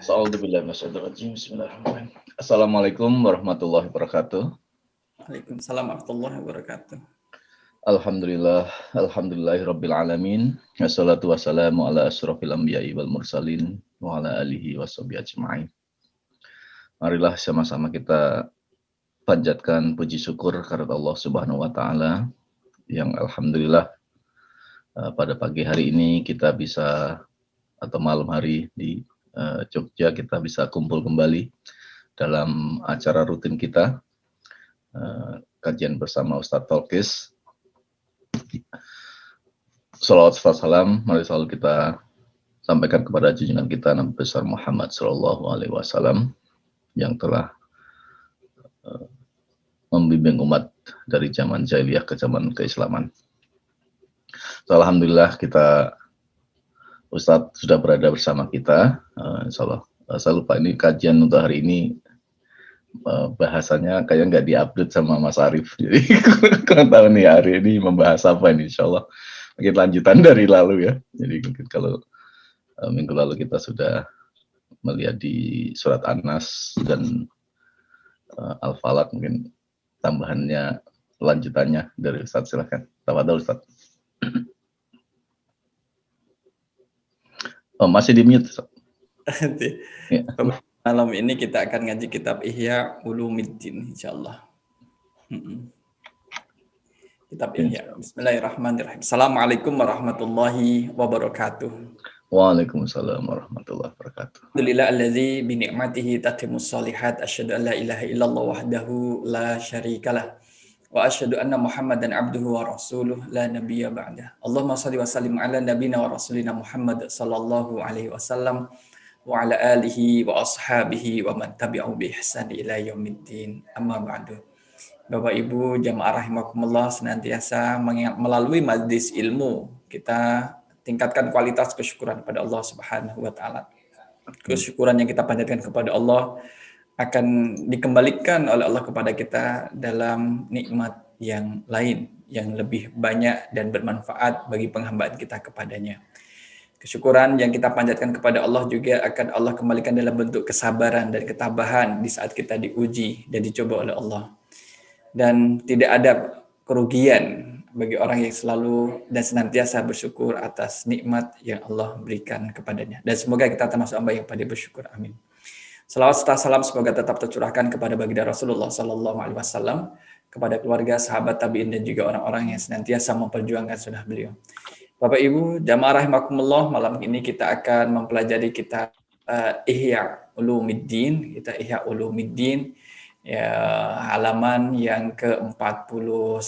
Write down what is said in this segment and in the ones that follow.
Bismillahirrahmanirrahim. Assalamualaikum warahmatullahi wabarakatuh. Waalaikumsalam warahmatullahi wabarakatuh. Alhamdulillahirabbil alamin. Wassalatu wassalamu ala asyrofil anbiya'i wal mursalin wa ala alihi washabihi ajma'in. Marilah sama-sama kita panjatkan puji syukur kepada Allah Subhanahu wa taala yang alhamdulillah pada pagi hari ini kita bisa atau malam hari di Jogja kita bisa kumpul kembali dalam acara rutin kita kajian bersama Ustadz Tolkis. Salawat salam mari selalu kita sampaikan kepada junjungan kita Nabi besar Muhammad Shallallahu Alaihi Wasallam yang telah membimbing umat dari zaman jahiliyah ke zaman keislaman. So, alhamdulillah kita Ustadz sudah berada bersama kita. Insyaallah saya lupa ini kajian untuk hari ini bahasanya kayak nggak diupdate sama Mas Arief, jadi kurang tahu nih hari ini membahas apa ini. Insyaallah mungkin lanjutan dari lalu ya. Jadi mungkin kalau minggu lalu kita sudah melihat di surat An-Nas dan Al-Falaq, mungkin tambahannya lanjutannya dari Ustadz, silahkan. Tafadhol Ustadz. Oh, masih di mute. Ya. Malam ini kita akan ngaji kitab Ihya Ulumuddin insyaallah. Kitab Ihya. Bismillahirrahmanirrahim. Assalamualaikum warahmatullahi wabarakatuh. Waalaikumsalam warahmatullahi wabarakatuh. Alhamdulillah allazi bi ni'matihi tatimmus shalihat asyhadu an la ilaha illallah wahdahu la syarikalah wa asyhadu anna Muhammadan abduhu wa rasuluh la nabiyya ba'dah. Allahumma shalli wa sallim ala nabiyyina wa rasulina Muhammad sallallahu alaihi wasallam wa ala alihi wa ashabihi wa man tabi'ahu bi ihsan ila yaumiddin. Amma ba'du. Bapak Ibu jamaah rahimakumullah, senantiasa melalui majlis ilmu kita tingkatkan kualitas kesyukuran kepada Allah Subhanahu wa taala. Kesyukuran yang kita panjatkan kepada Allah akan dikembalikan oleh Allah kepada kita dalam nikmat yang lain yang lebih banyak dan bermanfaat bagi penghambaan kita kepadanya. Kesyukuran yang kita panjatkan kepada Allah juga akan Allah kembalikan dalam bentuk kesabaran dan ketabahan di saat kita diuji dan dicoba oleh Allah. Dan tidak ada kerugian bagi orang yang selalu dan senantiasa bersyukur atas nikmat yang Allah berikan kepadanya. Dan semoga kita termasuk hamba yang pandai bersyukur. Amin. Salawat serta salam semoga tetap tercurahkan kepada baginda Rasulullah Sallallahu Alaihi Wasallam, kepada keluarga, sahabat tabiin dan juga orang-orang yang senantiasa memperjuangkan sunnah beliau. Bapak Ibu jamaah rahimakumullah, malam ini kita akan mempelajari kitab Ihya Ulumuddin, kita Ihya Ulumuddin ya, halaman yang ke-41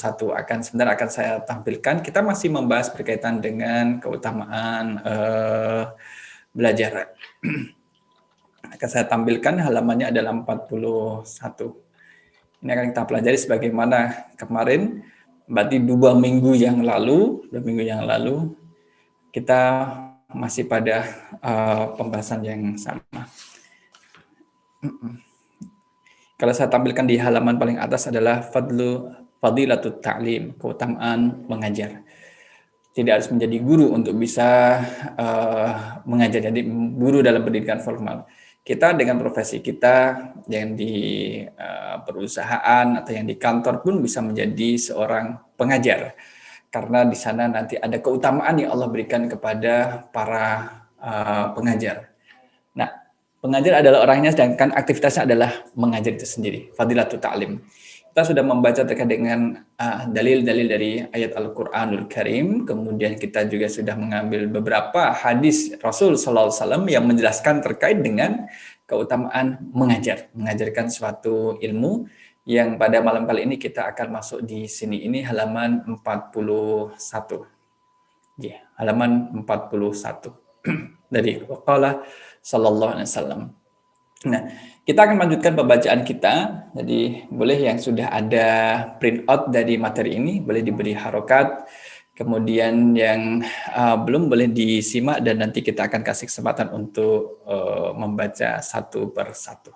sebentar akan saya tampilkan. Kita masih membahas berkaitan dengan keutamaan belajar. Akan saya tampilkan halamannya adalah 41. Ini akan kita pelajari sebagaimana kemarin, berarti 2 minggu yang lalu kita masih pada pembahasan yang sama. Kalau saya tampilkan di halaman paling atas adalah fadilatut ta'lim, keutamaan mengajar. Tidak harus menjadi guru untuk bisa mengajar, jadi guru dalam pendidikan formal. Kita dengan profesi kita yang di perusahaan atau yang di kantor pun bisa menjadi seorang pengajar. Karena di sana nanti ada keutamaan yang Allah berikan kepada para pengajar. Nah, pengajar adalah orangnya, sedangkan aktivitasnya adalah mengajar itu sendiri. Fadilatul ta'lim. Kita sudah membaca terkait dengan dalil-dalil dari ayat Al-Quranul Karim. Kemudian kita juga sudah mengambil beberapa hadis Rasul Sallallahu Alaihi Wasallam yang menjelaskan terkait dengan keutamaan mengajar. Mengajarkan suatu ilmu yang pada malam kali ini kita akan masuk di sini. Ini halaman 41. Ya, halaman 41. Dari Qala Sallallahu Alaihi Wasallam. Nah, kita akan lanjutkan pembacaan kita. Jadi boleh yang sudah ada print out dari materi ini boleh diberi harokat. Kemudian yang belum boleh disimak dan nanti kita akan kasih kesempatan untuk membaca satu persatu.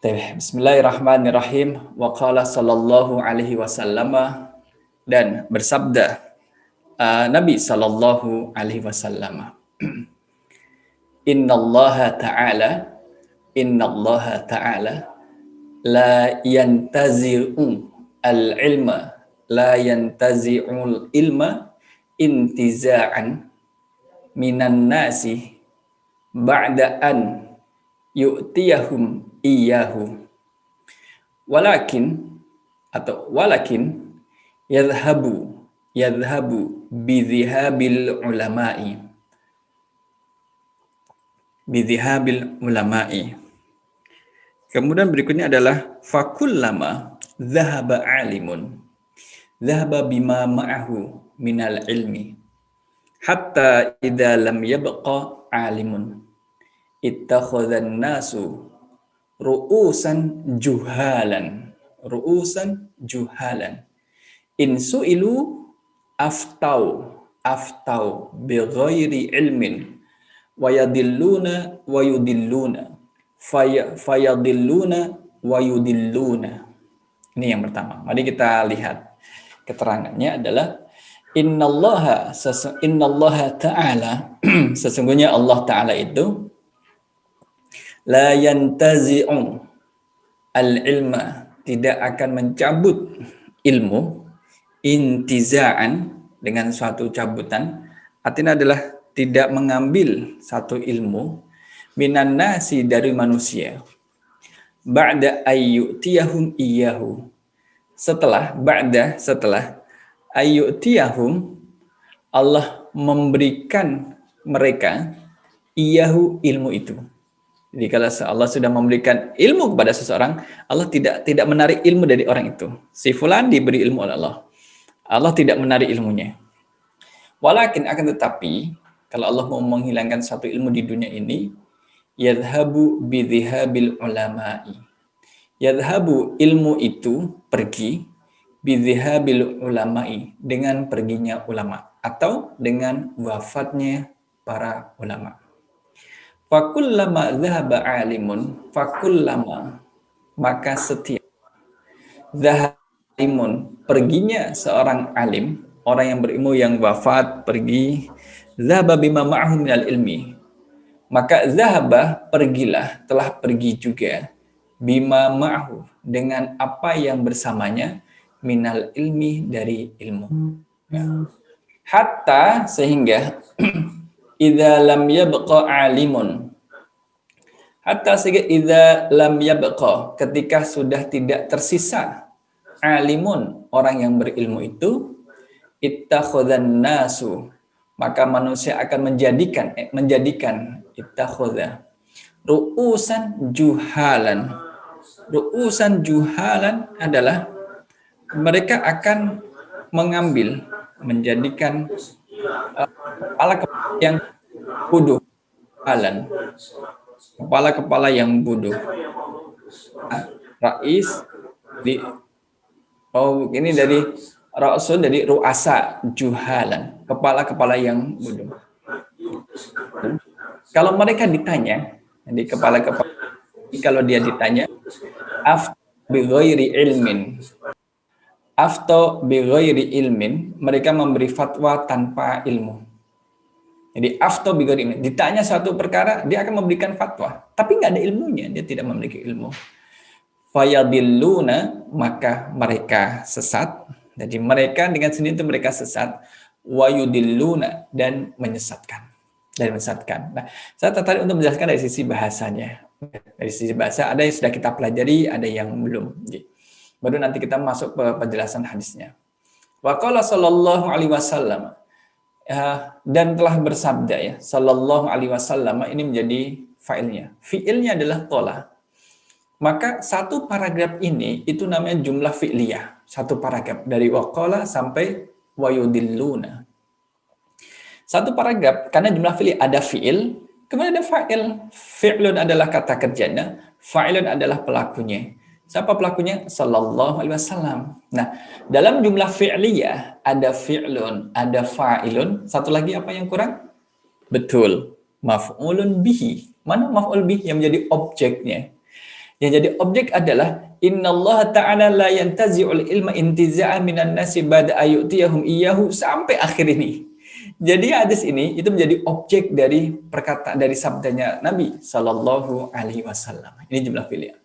Bismillahirrahmanirrahim. Wa qala sallallahu alaihi wasallam, dan bersabda Nabi sallallahu alaihi wasallam, innallaha ta'ala la yantazi'u al-ilma la yantazi'ul ilma intiza'an minan nasi ba'da an yu'tiyahum iyyahu walakin yadhhabu bidhihabil ulama'i. Kemudian berikutnya adalah fakullama dhahaba alimun dhahaba bima ma'ahu minal ilmi hatta idza lam yabqa alimun ittakhadhan nasu ru'usan juhalan in su'ilu aftau bighairi ilmin wa yudilluna wa yudilluna. Ini yang pertama. Mari kita lihat keterangannya adalah innallaha ta'ala sesungguhnya Allah Ta'ala itu la yantazi'u al-ilma tidak akan mencabut ilmu intiza'an dengan suatu cabutan, artinya adalah tidak mengambil satu ilmu minan nasi dari manusia ba'da ayyutiyahum iyyahu setelah ayyutiyahum Allah memberikan mereka iyyahu ilmu itu. Jadi kalau Allah sudah memberikan ilmu kepada seseorang, Allah tidak menarik ilmu dari orang itu. Si fulan diberi ilmu oleh Allah. Allah tidak menarik ilmunya. Walakin akan tetapi kalau Allah mau menghilangkan satu ilmu di dunia ini, yadhabu bidhihabil ulama'i. Yadhabu ilmu itu pergi bidhihabil ulama'i dengan perginya ulama atau dengan wafatnya para ulama. Fakullama dhahaba alimun fakullama maka setiap dhahaba alimun perginya seorang alim, orang yang berilmu yang wafat pergi, dhahaba bima ma'ahu minal ilmi. Maka dhahaba pergilah, telah pergi juga bima ma'ahu dengan apa yang bersamanya minal ilmi dari ilmu. Hatta sehingga idza lam yabqa alimun. Hatta sehingga idza lam yabqa ketika sudah tidak tersisa alimun orang yang berilmu itu ittakhadhan nasu maka manusia akan menjadikan ittakhadha ru'usan juhalan. Ru'usan juhalan adalah mereka akan menjadikan kepala yang bodoh, kepala yang bodoh. Rais ini dari Rasul dari ru'asa juhalan, kepala yang bodoh. Kalau mereka ditanya, jadi kepala-kepala kalau dia ditanya afta bighairi ilmin, mereka memberi fatwa tanpa ilmu. Jadi afta bighairi ilmin, ditanya satu perkara, dia akan memberikan fatwa, tapi nggak ada ilmunya, dia tidak memiliki ilmu. Fayadilluna, maka mereka sesat. Jadi mereka dengan sendiri itu mereka sesat. Wayudilluna, dan menyesatkan. Nah, saya tertarik untuk menjelaskan dari sisi bahasanya. Dari sisi bahasa, ada yang sudah kita pelajari, ada yang belum. Baru nanti kita masuk ke penjelasan hadisnya. Wa qala sallallahu alaihi wasallam, dan telah bersabda ya, sallallahu alaihi wasallam, ini menjadi fa'ilnya. Fi'ilnya adalah qala. Maka satu paragraf ini itu namanya jumlah fi'liyah. Satu paragraf dari waqala sampai wayudilluna. Satu paragraf karena jumlah fi'liyah ada fi'il, kemudian ada fa'il. Fi'lun adalah kata kerjanya, fa'ilun adalah pelakunya. Siapa pelakunya? Sallallahu alaihi wasallam. Nah, dalam jumlah fi'liyah ada fi'lun, ada fa'ilun. Satu lagi apa yang kurang? Betul. Maf'ulun bihi. Mana maf'ul bihi yang menjadi objeknya? Yang jadi objek adalah innallaha ta'ala la yantazi'ul ilma intiza'an minan nasi ba'da ayyutiyahum iyyahu sampai akhir ini. Jadi hadis ini itu menjadi objek dari perkataan dari sabdanya Nabi Shallallahu Alaihi Wasallam. Ini jumlah fi'liyah.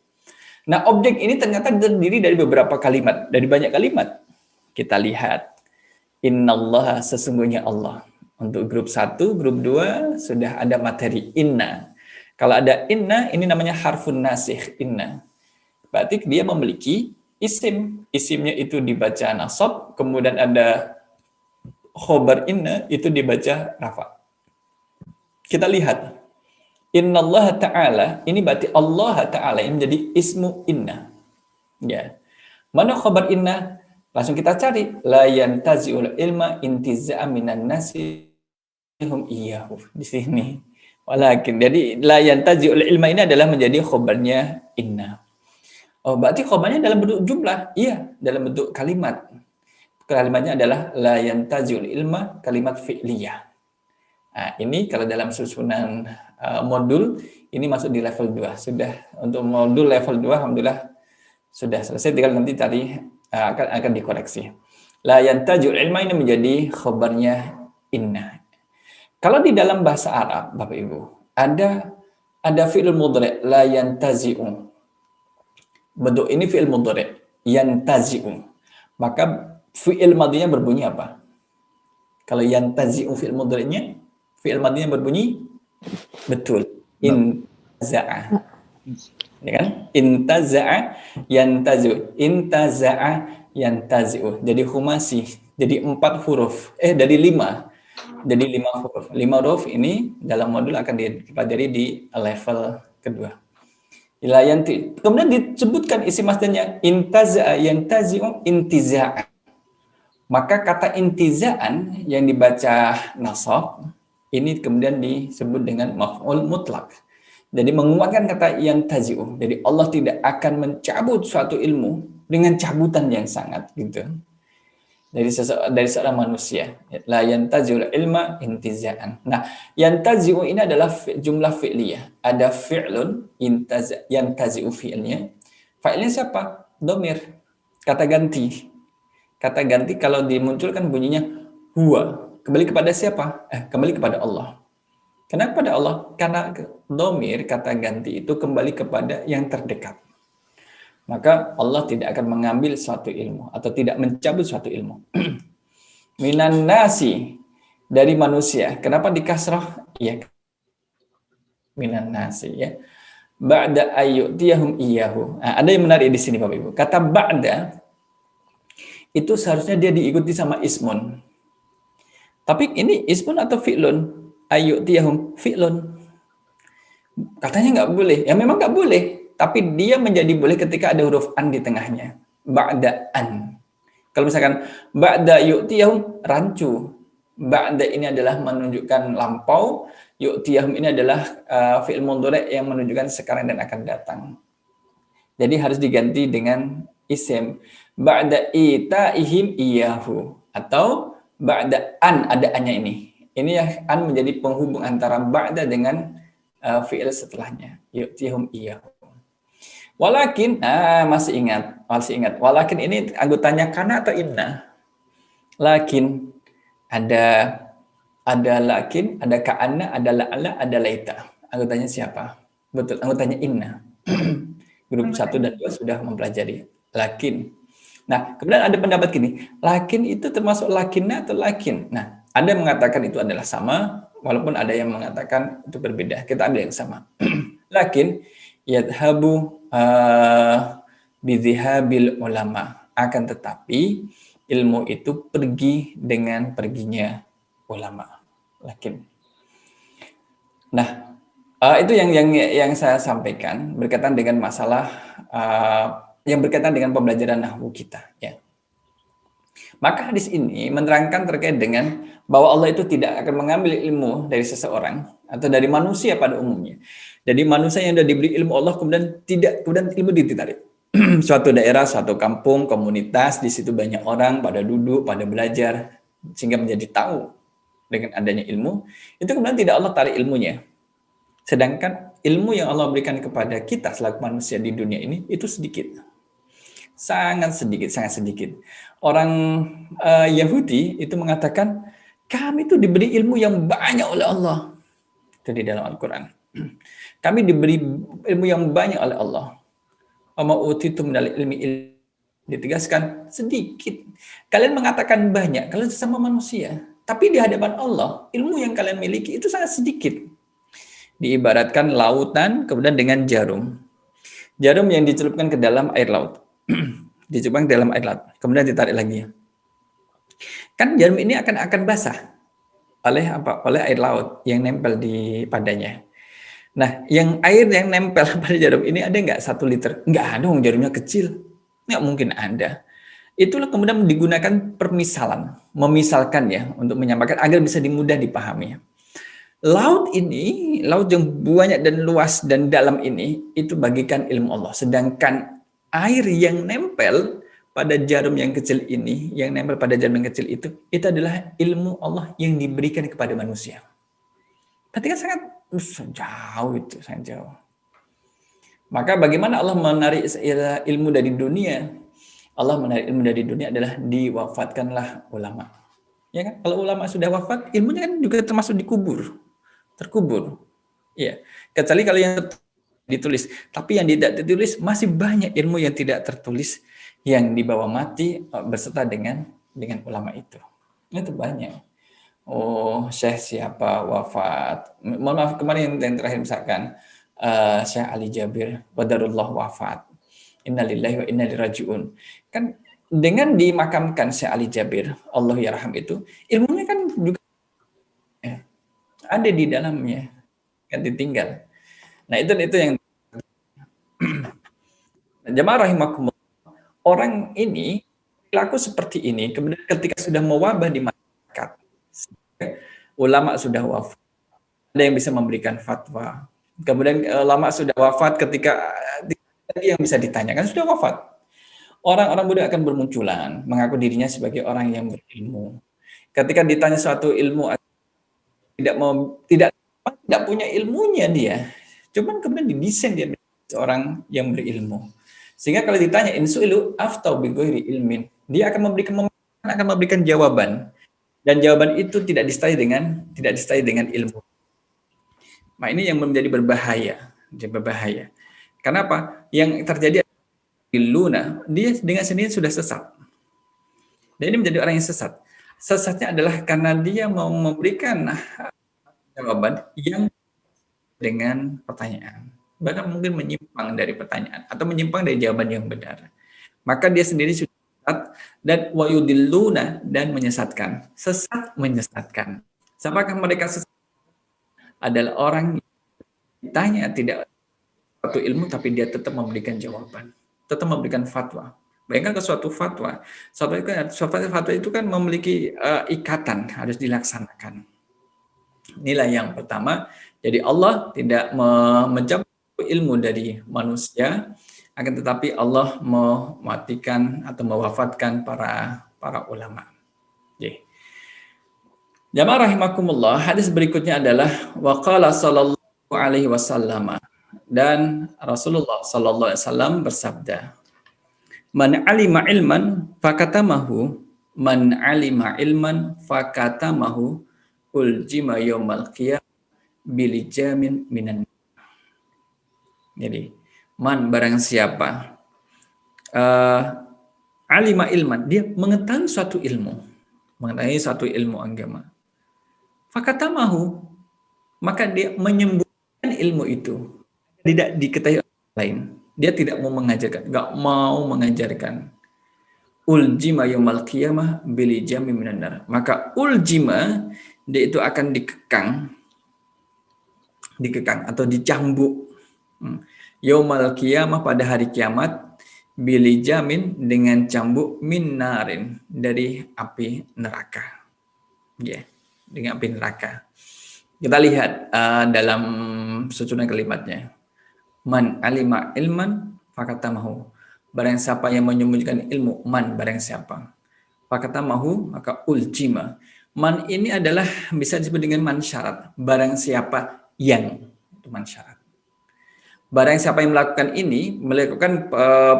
Nah, objek ini ternyata terdiri dari beberapa kalimat, dari banyak kalimat. Kita lihat, innallaha, sesungguhnya Allah. Untuk grup 1, grup 2 sudah ada materi inna. Kalau ada inna, ini namanya harfun nasikh, inna. Berarti dia memiliki isim. Isimnya itu dibaca nasab, kemudian ada khobar inna, itu dibaca rafa. Kita lihat. Innallaha ta'ala, ini berarti Allah ta'ala yang menjadi ismu inna. Ya. Mana khobar inna? Langsung kita cari. La yantazi'ul ilma intiza'a minan nasi hum iyahu. Di sini. Walakin. Jadi la yantazi'ul ilma ini adalah menjadi khobarnya inna. Oh, berarti khobarnya dalam bentuk jumlah. Iya, dalam bentuk kalimat. Kalimatnya adalah la yantazi'ul ilma, kalimat fi'liyah. Nah, ini kalau dalam susunan modul, ini masuk di level 2. Sudah untuk modul level 2, alhamdulillah sudah selesai, tinggal nanti tadi akan dikoreksi. La yantajul ilma ini menjadi khabarnya inna. Kalau di dalam bahasa Arab, Bapak Ibu, ada fi'il mudhari' la yantazi'u. Bentuk ini fi'il mudhari' yantazi'u. Maka fi'il madhinya berbunyi apa? Kalau yantazi'u fi'il mudhari'nya, fi'il madhinya berbunyi betul. Intaza'a. Ya kan? Intaza'a yantazi'u. Intaza'a yantazi'u. Jadi humasi. Jadi 4 huruf. Dari 5. Jadi 5 huruf. 5 huruf ini dalam modul akan dipelajari di level kedua. Ilayanti. Kemudian disebutkan isi masdarnya intaza'a yantazi'u intiza'a. Maka kata intiza'an yang dibaca nasab ini kemudian disebut dengan maf'ul mutlak. Jadi menguatkan kata yantazi'u. Jadi Allah tidak akan mencabut suatu ilmu dengan cabutan yang sangat gitu. Dari seorang manusia. La yantazi'ul ilma intiza'an. Nah, yantazi'u ini adalah jumlah fi'liyah. Ada fi'lun yantazi'u fi'ilnya. Fa'ilnya siapa? Domir. Kata ganti. Kata ganti kalau dimunculkan bunyinya huwa. Kembali kepada siapa? Kembali kepada Allah. Kenapa kepada Allah? Karena domir, kata ganti itu kembali kepada yang terdekat. Maka Allah tidak akan mengambil suatu ilmu atau tidak mencabut suatu ilmu. Minan nasi, dari manusia. Kenapa dikasrah? Ya, minan nasi ya. Ba'da ayyutiyahum iyahu. Nah, ada yang menarik di sini Bapak Ibu. Kata ba'da itu seharusnya dia diikuti sama ismun. Tapi ini ismun atau fi'lun? Ayyutiyahum fi'lun. Katanya nggak boleh. Ya memang nggak boleh. Tapi dia menjadi boleh ketika ada huruf an di tengahnya. Ba'da an. Kalau misalkan ba'da yu'tiyahum, rancu. Ba'da ini adalah menunjukkan lampau. Yu'tiyahum ini adalah fi'il mudhari' yang menunjukkan sekarang dan akan datang. Jadi harus diganti dengan isim. Ba'da ita'ihim iyahu. Atau ba'da an, ada annya ini. Ini ya an menjadi penghubung antara ba'da dengan fi'il setelahnya. Yu'tihum iyahu. Walakin, masih ingat. Walakin ini anggotanya kana atau inna? Lakin ada lakin, ada ka'anna, ada la'ala, ada laita. Anggotanya siapa? Betul, anggotanya inna. Grup 1 dan 2 sudah mempelajari lakin. Nah, kemudian ada pendapat gini, lakin itu termasuk lakinna atau lakin? Nah, ada yang mengatakan itu adalah sama, walaupun ada yang mengatakan itu berbeda. Kita ambil yang sama. Lakin yadhabu bidhihabil ulama. Akan tetapi ilmu itu pergi dengan perginya ulama. Lakin. Nah, itu yang saya sampaikan berkaitan dengan masalah yang berkaitan dengan pembelajaran nahwu kita. Ya. Maka hadis ini menerangkan terkait dengan bahwa Allah itu tidak akan mengambil ilmu dari seseorang atau dari manusia pada umumnya. Jadi manusia yang sudah diberi ilmu Allah kemudian ilmu ditarik. Suatu daerah, suatu kampung, komunitas, di situ banyak orang pada duduk, pada belajar sehingga menjadi tahu dengan adanya ilmu, itu kemudian tidak Allah tarik ilmunya. Sedangkan ilmu yang Allah berikan kepada kita selaku manusia di dunia ini itu sedikit. Sangat sedikit. Orang Yahudi itu mengatakan Kami itu diberi ilmu yang banyak oleh Allah. Itu di dalam Al-Quran. Kami diberi ilmu yang banyak oleh Allah. Wa utitum minal ilmi ditegaskan sedikit. Kalian mengatakan banyak, kalian sesama manusia. Tapi di hadapan Allah, ilmu yang kalian miliki itu sangat sedikit. Diibaratkan lautan, kemudian dengan jarum. Jarum yang dicelupkan ke dalam air laut. Dicelupkan ke dalam air laut. Kemudian ditarik lagi. Kan jarum ini akan basah oleh apa? Oleh air laut yang nempel di padanya. Nah, yang air yang nempel pada jarum ini ada nggak 1 liter? Nggak ada, jarumnya kecil. Nggak mungkin ada. Itulah kemudian digunakan permisalan, memisalkan ya, untuk menyampaikan agar bisa mudah dipahami. Laut ini, laut yang banyak dan luas dan dalam ini, itu bagikan ilmu Allah. Sedangkan air yang nempel pada jarum yang kecil ini, yang nempel pada jarum yang kecil itu adalah ilmu Allah yang diberikan kepada manusia. Berarti kan sangat jauh itu, sangat jauh. Maka bagaimana Allah menarik ilmu dari dunia? Allah menarik ilmu dari dunia adalah diwafatkanlah ulama. Ya kan? Kalau ulama sudah wafat, ilmunya kan juga termasuk terkubur. Ya, kecuali kalau yang ditulis. Tapi yang tidak tertulis masih banyak ilmu yang tidak tertulis yang dibawa mati berserta dengan ulama itu. Itu banyak. Oh, Syekh siapa wafat. Mohon maaf kemarin yang terakhir misalkan Syekh Ali Jabir qadarullah wafat. Innalillahi wa inna ilaihi raji'un. Kan dengan dimakamkan Syekh Ali Jabir, Allah yarham itu, ilmunya kan juga ada di dalamnya, kan ditinggal. Nah, itu yang jamaah rahimakumullah. Orang ini perilaku seperti ini, kemudian ketika sudah mewabah di masyarakat, ulama sudah wafat, ada yang bisa memberikan fatwa. Kemudian ulama sudah wafat ketika yang bisa ditanyakan sudah wafat. Orang-orang muda akan bermunculan, mengaku dirinya sebagai orang yang berilmu. Ketika ditanya suatu ilmu, tidak punya ilmunya dia. Cuman kemudian didesain dia seorang yang berilmu. Sehingga kalau ditanya insu'ilu aftau bi ghairi ilmin, dia akan memberikan jawaban. Dan jawaban itu tidak disertai dengan ilmu. Nah, ini yang menjadi berbahaya. Kenapa? Yang terjadi Luna, dia dengan sendiri sudah sesat. Dan ini menjadi orang yang sesat. Sesatnya adalah karena dia mau memberikan jawaban yang dengan pertanyaan. Bahkan mungkin menyimpang dari pertanyaan atau menyimpang dari jawaban yang benar. Maka dia sendiri sudah sesat dan wayudilluna dan menyesatkan. Sesat menyesatkan. Siapakah mereka sesat? Adalah orang yang ditanya tidak suatu ilmu tapi dia tetap memberikan jawaban. Tetap memberikan fatwa. Bayangkan ke suatu fatwa. Fatwa itu kan memiliki ikatan, harus dilaksanakan. Inilah yang pertama. Jadi Allah tidak mencabut ilmu dari manusia, akan tetapi Allah mematikan atau mewafatkan para ulama. Jadi, jamaah rahimakumullah, hadis berikutnya adalah waqala sallallahu alaihi wasallam. Dan Rasulullah sallallahu alaihi wasallam bersabda, "Man 'alima ilman fakatamahu, man 'alima ilman fakatamahu, uljima yaumal qiyamah bilijamin minan." Jadi, man barang siapa alima ilman, dia mengetahui suatu ilmu agama. Fakatamahu, maka dia menyembunyikan ilmu itu. Tidak diketahui orang lain. Dia tidak mau mengajarkan, enggak mau mengajarkan. Uljima yaumal qiyamah bilijami minan nar. Maka uljima, dia itu akan dikekang atau dicambuk. Yaumal qiyamah, pada hari kiamat, bilijamin, dengan cambuk min narin, dari api neraka. Ya, dengan api neraka. Kita lihat dalam susunan kalimatnya. Man alima ilman fakatamahu. Barang siapa yang menyembunyikan ilmu, man barang siapa. Fakatamahu, maka uljima. Man ini adalah bisa disebut dengan man syarat. Barang siapa yang, itu man syarat. Barang siapa yang melakukan ini, melakukan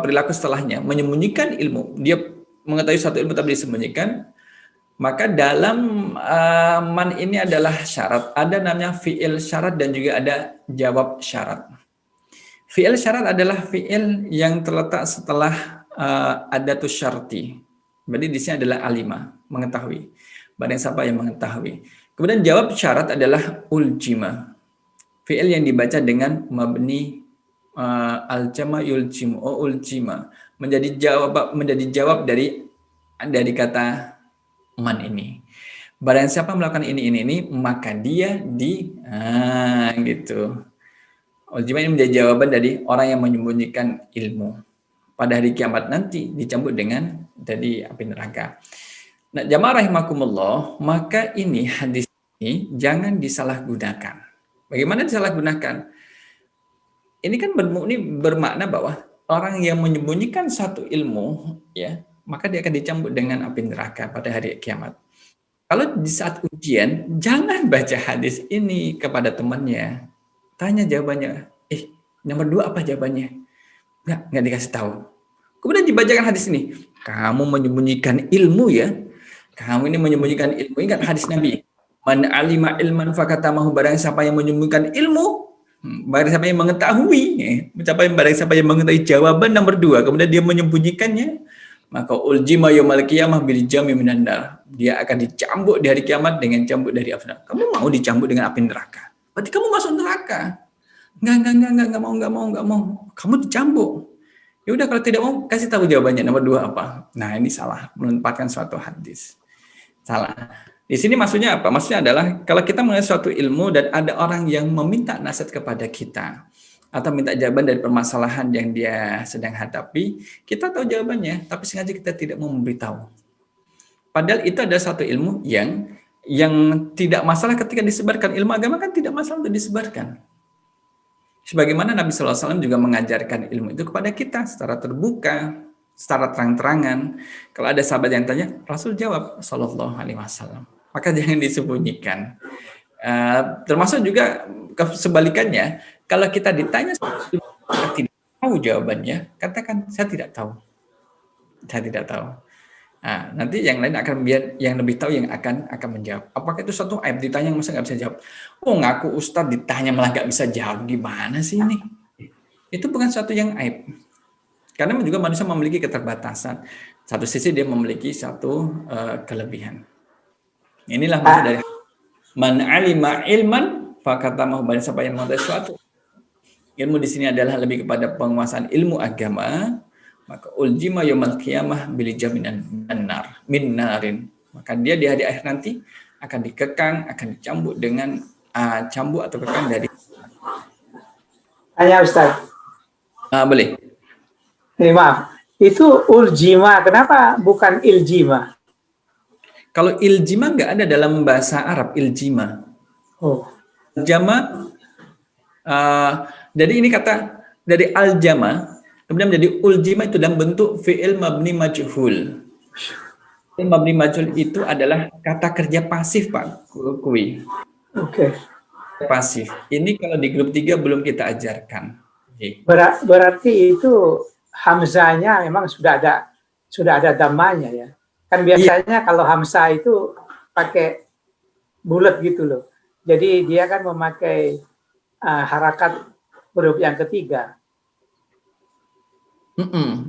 perilaku setelahnya, menyembunyikan ilmu. Dia mengetahui satu ilmu tapi disembunyikan, Maka dalam man ini adalah syarat. Ada namanya fi'il syarat dan juga ada jawab syarat. Fi'il syarat adalah fi'il yang terletak setelah adatus syarti. Berarti di sini adalah alima, mengetahui. Barang siapa yang mengetahui. Kemudian jawab syarat adalah uljima. Fi'il yang dibaca dengan mabni aljama yuljimu, uljima. Menjadi jawab dari kata man ini. Barang siapa melakukan ini, maka dia gitu. Uljima ini menjadi jawaban dari orang yang menyembunyikan ilmu. Pada hari kiamat nanti dicambuk dengan dari api neraka. Nah, jamaah rahimakumullah, maka ini hadis ini jangan disalahgunakan. Bagaimana disalahgunakan? Ini kan bermakna bahwa orang yang menyembunyikan satu ilmu, ya, maka dia akan dicambuk dengan api neraka pada hari kiamat. Kalau di saat ujian, jangan baca hadis ini kepada temannya. Tanya jawabannya. Nomor 2 apa jawabannya? Nggak dikasih tahu. Kemudian dibacakan hadis ini. Kamu menyembunyikan ilmu ya. Kamu ini menyembunyikan ilmu. Ingat hadis Nabi. Man alima ilman fakatamahu, barang siapa yang menyembunyikan ilmu, barang siapa yang mengetahui, barang siapa yang mengetahui jawaban nomor 2, kemudian dia menyembunyikannya, maka uljima yaumil qiyamah bil jami minan nar. Dia akan dicambuk di hari kiamat dengan cambuk dari api neraka. Kamu mau dicambuk dengan api neraka? Berarti kamu masuk neraka. Enggak mau. Kamu dicambuk. Ya udah, kalau tidak mau kasih tahu jawabannya nomor 2 apa. Nah, ini salah, menempatkan suatu hadis. Salah. Di sini maksudnya apa? Maksudnya adalah kalau kita mengenai suatu ilmu dan ada orang yang meminta nasihat kepada kita atau minta jawaban dari permasalahan yang dia sedang hadapi, kita tahu jawabannya, tapi sengaja kita tidak mau memberitahu. Padahal itu ada satu ilmu yang tidak masalah ketika disebarkan. Ilmu agama kan tidak masalah untuk disebarkan. Sebagaimana Nabi SAW juga mengajarkan ilmu itu kepada kita secara terbuka, secara terang-terangan. Kalau ada sahabat yang tanya, Rasul jawab Sallallahu Alaihi Wasallam. Maka jangan disembunyikan. Termasuk juga sebalikannya, kalau kita ditanya kita tidak tahu jawabannya, katakan saya tidak tahu. Saya tidak tahu. Nah, nanti yang lain akan yang lebih tahu yang akan menjawab. Apakah itu suatu aib? Ditanya masa nggak bisa jawab? Oh, ngaku ustadz ditanya malah nggak bisa jawab, gimana sih ini? Itu bukan suatu yang aib. Karena juga manusia memiliki keterbatasan. Satu sisi dia memiliki satu kelebihan. Inilah maksud dari man alima ilman fakatamahu, barang siapa yang mengetahui suatu ilmu di sini adalah lebih kepada penguasaan ilmu agama, maka uljima yaumil qiyamah bil jaminan min narin. Maka dia di hari akhir nanti akan dikekang, akan dicambuk dengan cambuk atau kekang dari. Tanya Ustaz. Boleh. Maaf, itu uljima, kenapa bukan iljima? Kalau iljima nggak ada dalam bahasa Arab, iljima. Oh. Jama, jadi ini kata dari aljama, kemudian menjadi uljima itu dalam bentuk fi'il mabni majhul. Fi'il mabni majhul itu adalah kata kerja pasif, Pak Kui. Oke. Pasif. Ini kalau di grup 3 belum kita ajarkan. Berarti itu hamzanya memang sudah ada dhammanya ya. Kan biasanya kalau hamzah itu pakai bulat gitu loh. Jadi dia kan memakai harakat huruf yang ketiga.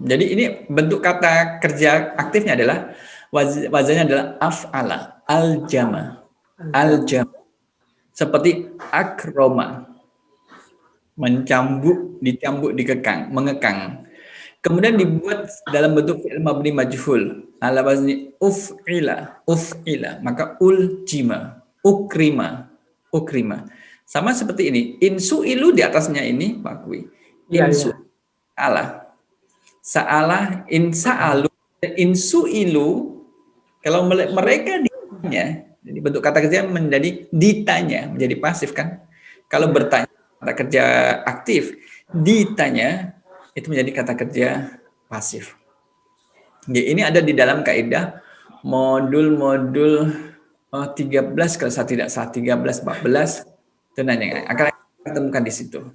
Jadi ini bentuk kata kerja aktifnya adalah wazannya adalah af'ala, aljama. Seperti akroma, mencambuk, dicambuk, dikekang, mengekang. Kemudian dibuat dalam bentuk fi'il mabni majhul ala wazni uf'ila, maka uljima, ukrima. Sama seperti ini. Insu'ilu di atasnya ini, Pak Kui. Sa'ala, insa'alu, insu'ilu, kalau mereka ditanya, jadi bentuk kata kerja menjadi ditanya, menjadi pasif kan. Kalau bertanya, kata kerja aktif, ditanya, itu menjadi kata kerja pasif. Ya, ini ada di dalam kaidah modul 13 kalau saya tidak salah 13-14 itu nanya akan temukan di situ.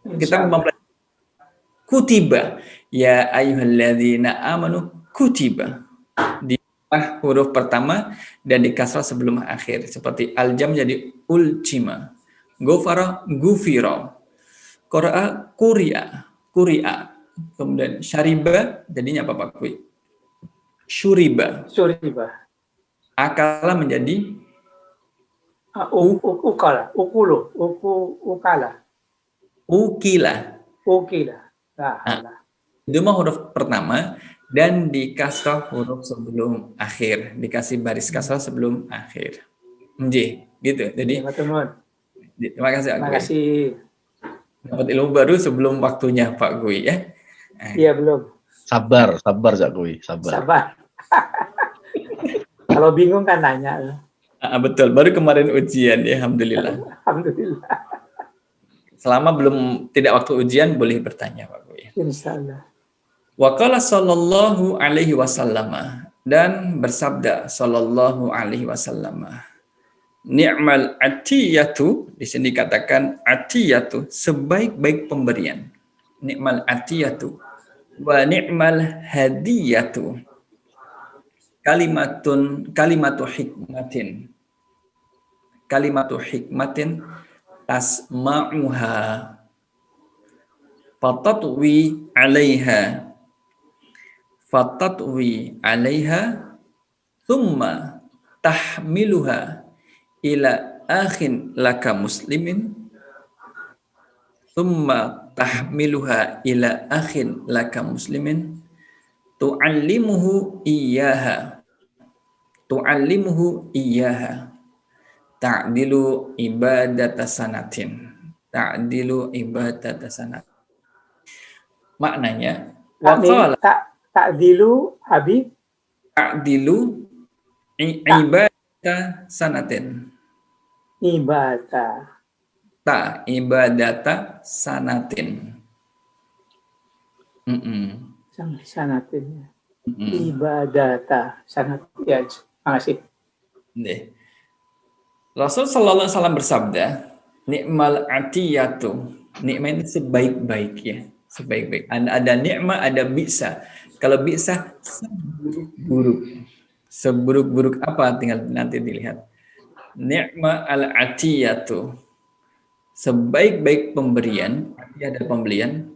Kita mempelajari kutiba ya ayyuhalladzina amanu kutiba huruf pertama dan di kasrah sebelum akhir. Seperti aljam jadi ulcima, gofara gufiro, qara'a kuri'a. Kemudian syariba jadinya apa Pak Kui? Syuriba. Suriba. Akala menjadi Ukala. Ukulu. Ukala. ukila. Ukila. Nah, Nah, itu mah huruf pertama dan di kasrah huruf sebelum akhir, dikasih baris kasrah sebelum akhir. Nggih, gitu. Jadi terima kasih Pak terima Gui. kasih. Dapat ilmu baru sebelum waktunya Pak Gui ya. Iya belum. Sabar Cak Gui, sabar. Sabar. Kalau bingung kan nanya. Betul, baru kemarin ujian ya, alhamdulillah. Alhamdulillah. Selama belum tidak waktu ujian boleh bertanya Pak Gui. Insyaallah. Wa qala sallallahu alaihi wasallam, dan bersabda sallallahu alaihi wasallam, ni'mal atiyatu, di sini dikatakan atiyatu sebaik-baik pemberian. Ni'mal atiyatu wa ni'mal hadiyatu kalimatu hikmatin tasma'uha fatatwi 'alaiha thumma tahmiluha ila akhin laka muslimin tu'allimuhu iyyaha ta'dilu ibadata sanatin. Maknanya Ta'dilu Habib ta'dilu ibadata sanatin. Ibadata sanatin. Sanatin. Ibadata sanat. Ya, makasih. Rasul sallallahu alaihi wasallam bersabda, nikmal atiyatu. Nikmat itu sebaik-baik ya, sebaik-baik. Ada nikmat, ada bisa. Kalau bisa seburuk-buruk. Seburuk-buruk apa tinggal nanti dilihat. Ni'ma al-atiyatu, sebaik-baik pemberian, ada pembelian,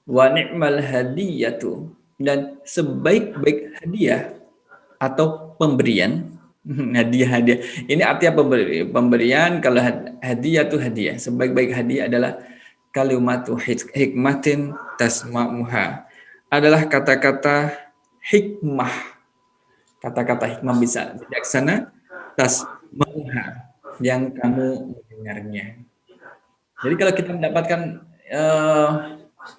wa ni'mal hadiyatu, dan sebaik-baik hadiah atau pemberian. Hadiah. Ini artinya pemberian. Kalau hadiah itu hadiah. Sebaik-baik hadiah adalah kalimatu hikmatin tasma'uha. Adalah kata-kata hikmah. Kata-kata hikmah bisa bijaksana, tasma'uha, yang kamu mendengarnya. Jadi kalau kita mendapatkan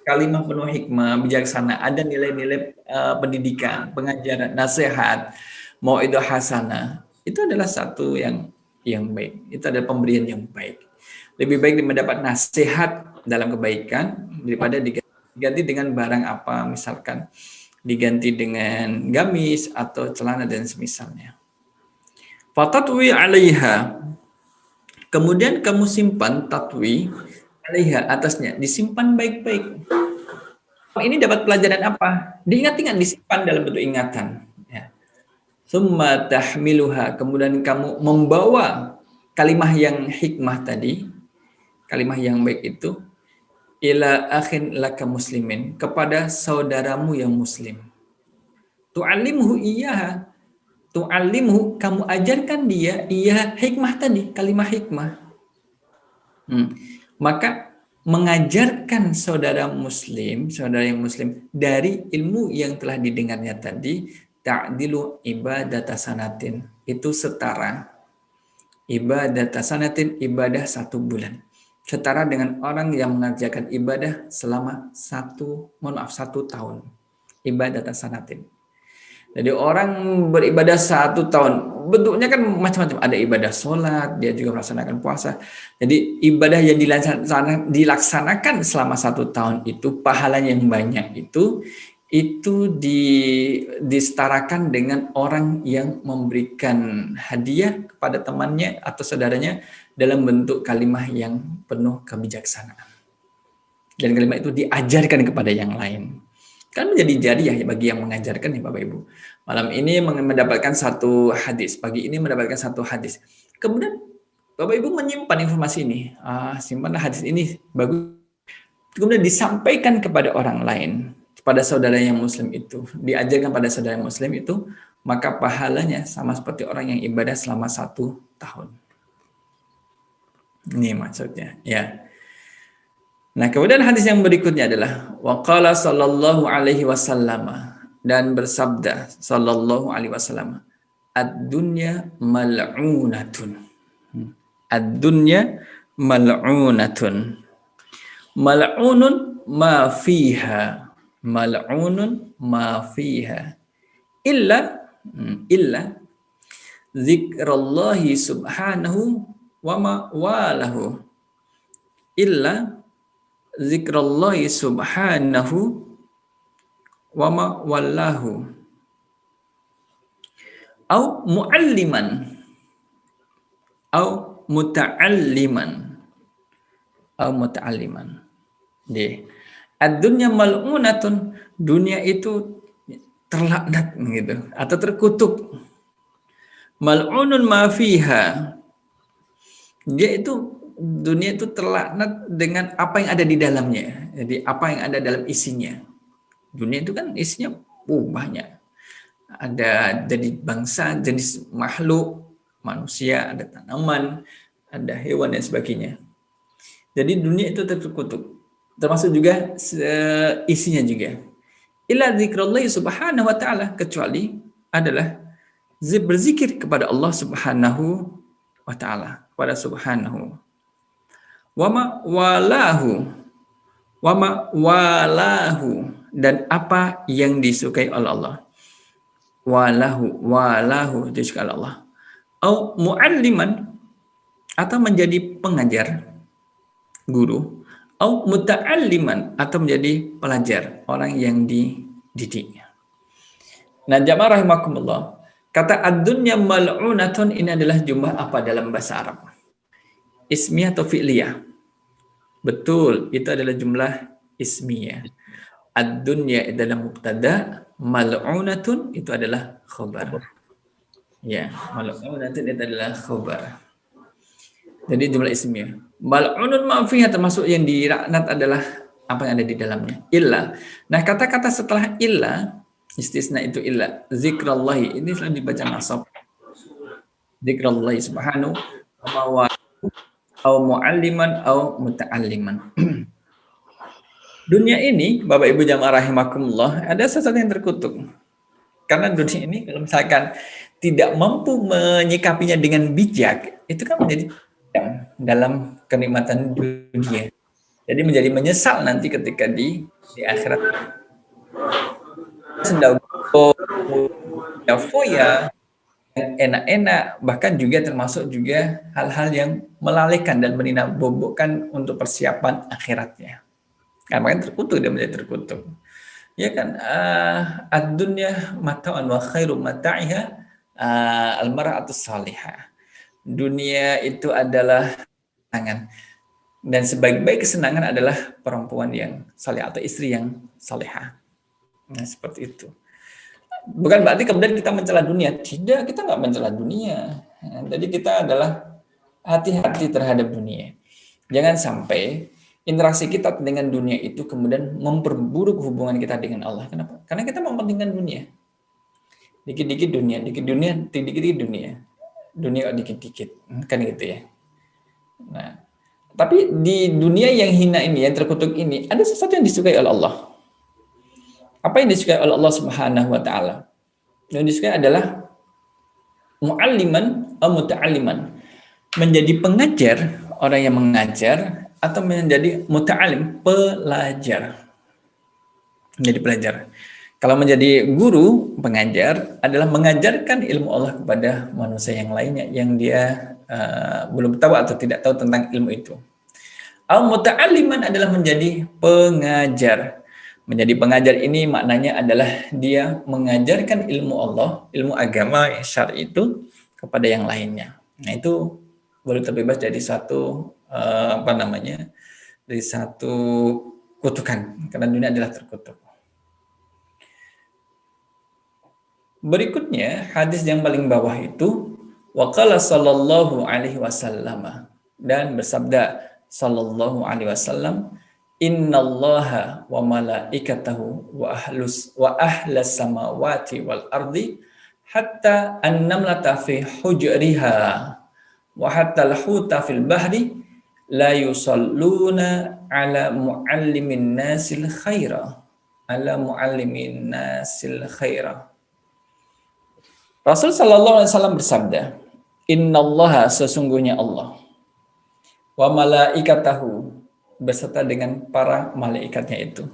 kalimat penuh hikmah, bijaksana, ada nilai-nilai pendidikan, pengajaran, nasihat, mau itu hasanah, itu adalah satu yang baik. Itu adalah pemberian yang baik. Lebih baik mendapat nasihat dalam kebaikan daripada diganti dengan barang apa, misalkan diganti dengan gamis atau celana dan semisalnya. Fatatwi 'alaiha, kemudian kamu simpan, tatwi 'alaiha, atasnya, disimpan baik-baik. Ini dapat pelajaran apa? Diingat-ingat, disimpan dalam bentuk ingatan. Summa tahmiluha, kemudian kamu membawa kalimah yang hikmah tadi, kalimah yang baik itu, ila akhin laka muslimin, kepada saudaramu yang muslim. Tu'allimhu iyyaha, tu'allimhu, kamu ajarkan dia, iya hikmah tadi, kalimah hikmah. Maka mengajarkan saudara yang muslim dari ilmu yang telah didengarnya tadi, ta'dilu ibadata sanatin, itu setara ibadata sanatin, ibadah 1 bulan, setara dengan orang yang mengerjakan ibadah selama 1 tahun, ibadata sanatin. Jadi orang beribadah 1 tahun, bentuknya kan macam-macam, ada ibadah sholat, dia juga melaksanakan puasa. Jadi ibadah yang dilaksanakan selama 1 tahun itu, pahalanya yang banyak itu disetarakan dengan orang yang memberikan hadiah kepada temannya atau saudaranya dalam bentuk kalimah yang penuh kebijaksanaan. Dan kalimah itu diajarkan kepada yang lain. Kan menjadi jariah ya bagi yang mengajarkan ya Bapak Ibu. Malam ini mendapatkan satu hadis, pagi ini mendapatkan satu hadis. Kemudian Bapak Ibu menyimpan informasi ini. Simpanlah hadis ini, bagus. Kemudian disampaikan kepada orang lain, kepada saudara yang muslim itu, diajarkan pada saudara yang muslim itu, maka pahalanya sama seperti orang yang ibadah selama 1 tahun. Ini maksudnya, ya. Nah, kemudian hadis yang berikutnya adalah waqala sallallahu alaihi wasallam, dan bersabda sallallahu alaihi wasallam, ad-dunya mal'unatun. Ad-dunya mal'unatun. Mal'unun ma fiha. Mal'unun ma fiha. Illa zikrallahi subhanahu wa ma walahu. Illa zikrallahi subhanahu wa ma wallahu. Au mu'alliman. Au muta'alliman. Au muta'alliman. Ad-dunya mal'unatun. Dunia itu terlaknat gitu atau terkutuk. Mal'unun ma fiha. Dia itu dunia itu terlaknat dengan apa yang ada di dalamnya. Jadi apa yang ada dalam isinya. Dunia itu kan isinya banyak. Ada jadi bangsa, jenis makhluk, manusia, ada tanaman, ada hewan dan sebagainya. Jadi dunia itu terkutuk. Termasuk juga isinya juga. Illa zikrallahi subhanahu wa ta'ala, kecuali adalah berzikir kepada Allah subhanahu wa ta'ala, kepada subhanahu. Wama walahu, dan apa yang disukai oleh Allah. Walahu disukai oleh Allah. Au mu'alliman, atau menjadi pengajar, guru. Au muta'alliman, atau menjadi pelajar, orang yang dididiknya. Nah, jamaah rahimakumullah, kata ad-dunya mal'unatun ini adalah jumlah apa dalam bahasa Arab? Ismiyah atau fi'liyah? Betul, itu adalah jumlah ismiyah. Ad-dunya adalah mubtada, mal'unatun itu adalah khabar. Ya, mal'unatun itu adalah khabar. Jadi jumlah ismiyah. Mal'unun ma fiha, termasuk yang dilaknat adalah apa yang ada di dalamnya. Illa. Nah, kata-kata setelah illa, istisna itu illa. Zikrallahi, ini selalu dibaca nasab. Zikrallahi subhanahu wa au mu'alliman au muta'alliman. Dunia ini, Bapak Ibu jamaah rahimakumullah, ada sesuatu yang terkutuk. Karena dunia ini kalau misalkan tidak mampu menyikapinya dengan bijak, itu kan menjadi dalam kenikmatan dunia. Jadi menjadi menyesal nanti ketika di akhirat. Foya, enak-enak, bahkan juga termasuk juga hal-hal yang melalaikan dan meninabobokan untuk persiapan akhiratnya. Karena kan terkutuk, dia menjadi terkutuk. Ya kan, ad-dunya mata'an wa khairu mata'iha al-mar'atus salihah. Dunia itu adalah kesenangan, dan sebaik-baik kesenangan adalah perempuan yang salih atau istri yang salihah. Nah, seperti itu. Bukan berarti kemudian kita mencela dunia. Tidak, kita nggak mencela dunia. Jadi kita adalah hati-hati terhadap dunia. Jangan sampai interaksi kita dengan dunia itu kemudian memperburuk hubungan kita dengan Allah. Kenapa? Karena kita mementingkan dunia. Dikit-dikit dunia, dikit-dikit dunia. Dunia dikit-dikit. Kan gitu ya. Nah, tapi di dunia yang hina ini, yang terkutuk ini, ada sesuatu yang disukai oleh Allah. Apa yang disukai oleh Allah Subhanahu wa taala? Yang disukai adalah mu'alliman atau muta'alliman. Menjadi pengajar, orang yang mengajar, atau menjadi muta'allim, pelajar. Menjadi pelajar. Kalau menjadi guru, pengajar, adalah mengajarkan ilmu Allah kepada manusia yang lainnya yang dia belum tahu atau tidak tahu tentang ilmu itu. Al-muta'alliman adalah menjadi pengajar. Menjadi pengajar ini maknanya adalah dia mengajarkan ilmu Allah, ilmu agama syar'i itu kepada yang lainnya. Nah, itu baru terbebas dari satu dari satu kutukan, karena dunia adalah terkutuk. Berikutnya hadis yang paling bawah itu waqala sallallahu alaihi wasallam, dan bersabda sallallahu alaihi wasallam, innallaha wa malaikatahu wa ahlas samawati wal ardi hatta an-namlata fi hujriha wa hatta al-huta fil bahri la yusalluna ala muallimin nasil khaira, ala muallimin nasil khaira. Rasul sallallahu alaihi wasallam bersabda, innallaha, sesungguhnya Allah, wa malaikatahu, beserta dengan para malaikatnya itu,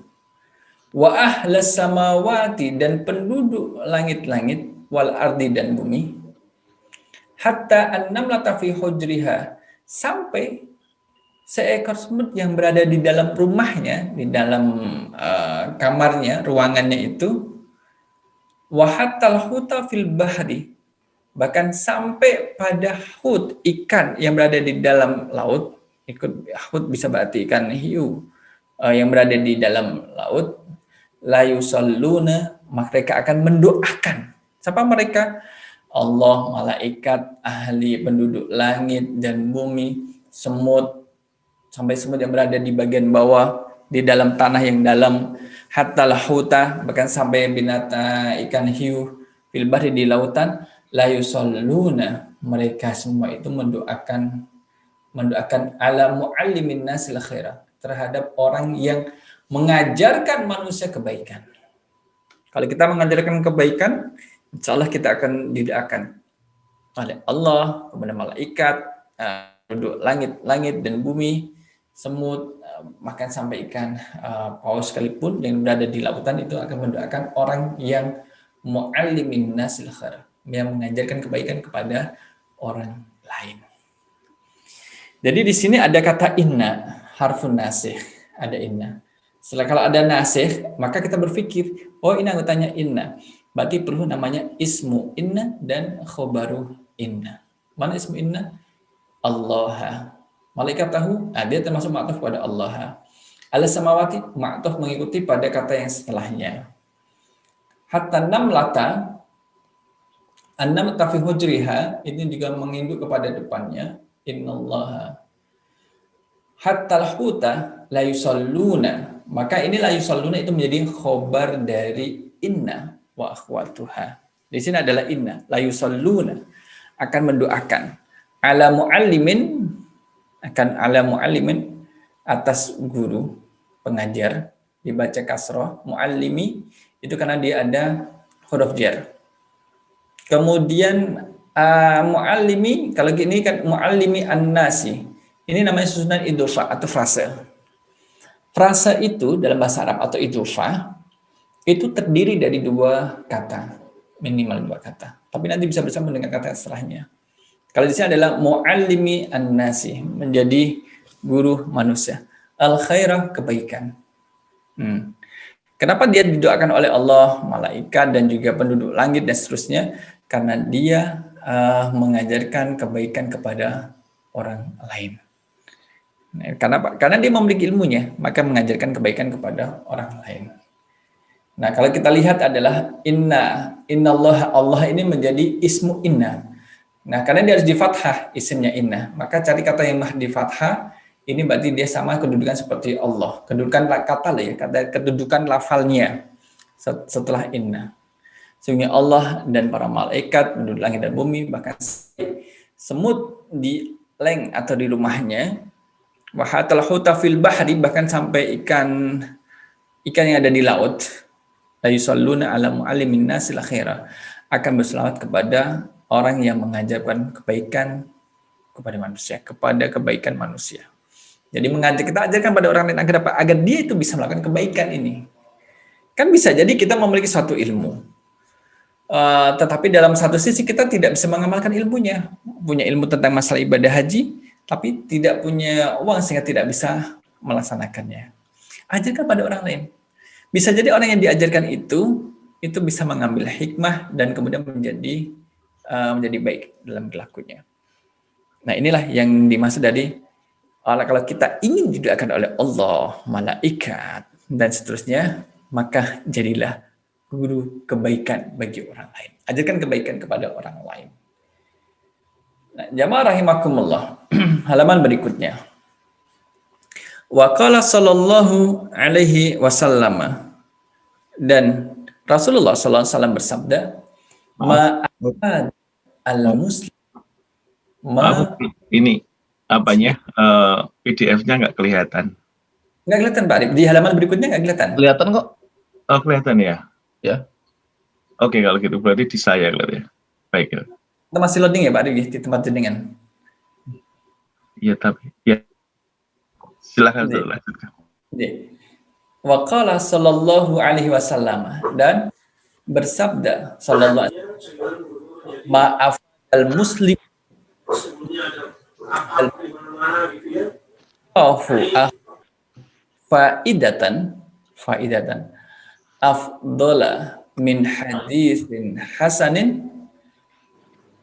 wa ahlas samawati, dan penduduk langit-langit, wal ardi, dan bumi, hatta an-namlata fi hujriha, sampai seekor semut yang berada di dalam rumahnya, di dalam kamarnya, ruangannya itu, wa hatal huta fil bahri, bahkan sampai pada hut, ikan yang berada di dalam laut. Ikut hut bisa berarti ikan hiu yang berada di dalam laut. La yusalluna, mereka akan mendoakan. Siapa mereka? Allah, malaikat, ahli penduduk langit dan bumi, semut, sampai semut yang berada di bagian bawah, di dalam tanah yang dalam, hatta lahuta, bahkan sampai binatang ikan hiu fil bahri, di lautan, la yusalluna, mereka semua itu mendoakan ala muallimin nasil khairah, terhadap orang yang mengajarkan manusia kebaikan. Kalau kita mengajarkan kebaikan, insya Allah kita akan didoakan oleh Allah, kepada malaikat, penduduk langit dan bumi, semut, makan sampai ikan paus sekalipun yang berada di lautan, itu akan mendoakan orang yang muallimin nasil khair, yang mengajarkan kebaikan kepada orang lain. Jadi di sini ada kata inna, harfun nasih, ada inna. Setelah kalau ada nasih, maka kita berpikir, oh ini anggotanya inna, berarti perlu namanya ismu inna dan khobaru inna. Mana ismu inna? Allah. Malaikat tahu, dia termasuk ma'tuf pada Allah. Alas samawati, ma'tuf mengikuti pada kata yang setelahnya. Hatta namlata, an-namlata fi hujriha, ini juga menginduk kepada depannya. Innallaha. Hatta al-huta la yusalluna, maka ini la yusalluna itu menjadi khobar dari inna wa akhwatuha. Di sini adalah inna, la yusalluna, akan mendoakan. Ala muallimin, akan ala muallimin, atas guru, pengajar, dibaca kasroh. Muallimi itu karena dia ada huruf jar. Kemudian muallimi, kalau gini kan muallimi an-nasi, ini namanya susunan idhofah atau frase. Frase itu dalam bahasa Arab atau idhofah itu terdiri dari dua kata, minimal dua kata, tapi nanti bisa bersama dengan kata setelahnya. Kalau di sini adalah muallimi an-nasi, menjadi guru manusia. Al-khairah, kebaikan. Kenapa dia didoakan oleh Allah, malaikat, dan juga penduduk langit dan seterusnya? Karena dia mengajarkan kebaikan kepada orang lain. Karena dia memiliki ilmunya, maka mengajarkan kebaikan kepada orang lain. Nah, kalau kita lihat adalah innallaha, Allah ini menjadi ismu inna. Nah, karena dia harus di fathah isimnya inna, maka cari kata yang di fathah, ini berarti dia sama kedudukan seperti Allah. Kedudukan kata lah ya, kedudukan lafalnya setelah inna. Sehingga Allah dan para malaikat, penduduk langit dan bumi, bahkan semut di leng atau di rumahnya, wa hatal huta fil bahri, bahkan sampai ikan yang ada di laut, la yusalluna ala muallimin nasil khaira, akan berselawat kepada orang yang mengajarkan kebaikan kepada manusia, kepada kebaikan manusia. Jadi kita ajarkan pada orang lain agar apa? Agar dia itu bisa melakukan kebaikan ini. Kan bisa jadi kita memiliki suatu ilmu, tetapi dalam satu sisi kita tidak bisa mengamalkan ilmunya. Punya ilmu tentang masalah ibadah haji, tapi tidak punya uang sehingga tidak bisa melaksanakannya. Ajarkan pada orang lain. Bisa jadi orang yang diajarkan itu bisa mengambil hikmah dan kemudian menjadi baik dalam berlakunya. Nah, inilah yang dimaksud dari kalau kita ingin didoakan oleh Allah, malaikat, dan seterusnya, maka jadilah guru kebaikan bagi orang lain. Ajarkan kebaikan kepada orang lain. Nah, jamaah rahimakumullah. Halaman berikutnya. Wa qala sallallahu alaihi wasallam, dan Rasulullah sallallahu alaihi wasallam bersabda, ma'afad al-muslim Maaf, ini apanya PDF-nya nggak kelihatan. Nggak kelihatan Pak Arif, di halaman berikutnya nggak kelihatan. Kelihatan kok. Oh, kelihatan ya? Ya. Oke, kalau gitu berarti di saya kali ya. Baik ya. Kita masih loading ya Pak Arif di tempat jenengan. Iya, tapi ya. Silakan dulu lanjutkan. Wa qala sallallahu alaihi wasallam, dan bersabda sallallahu alaihi wasallam, maaf al-muslim faidatan afdala min haditsin hasanin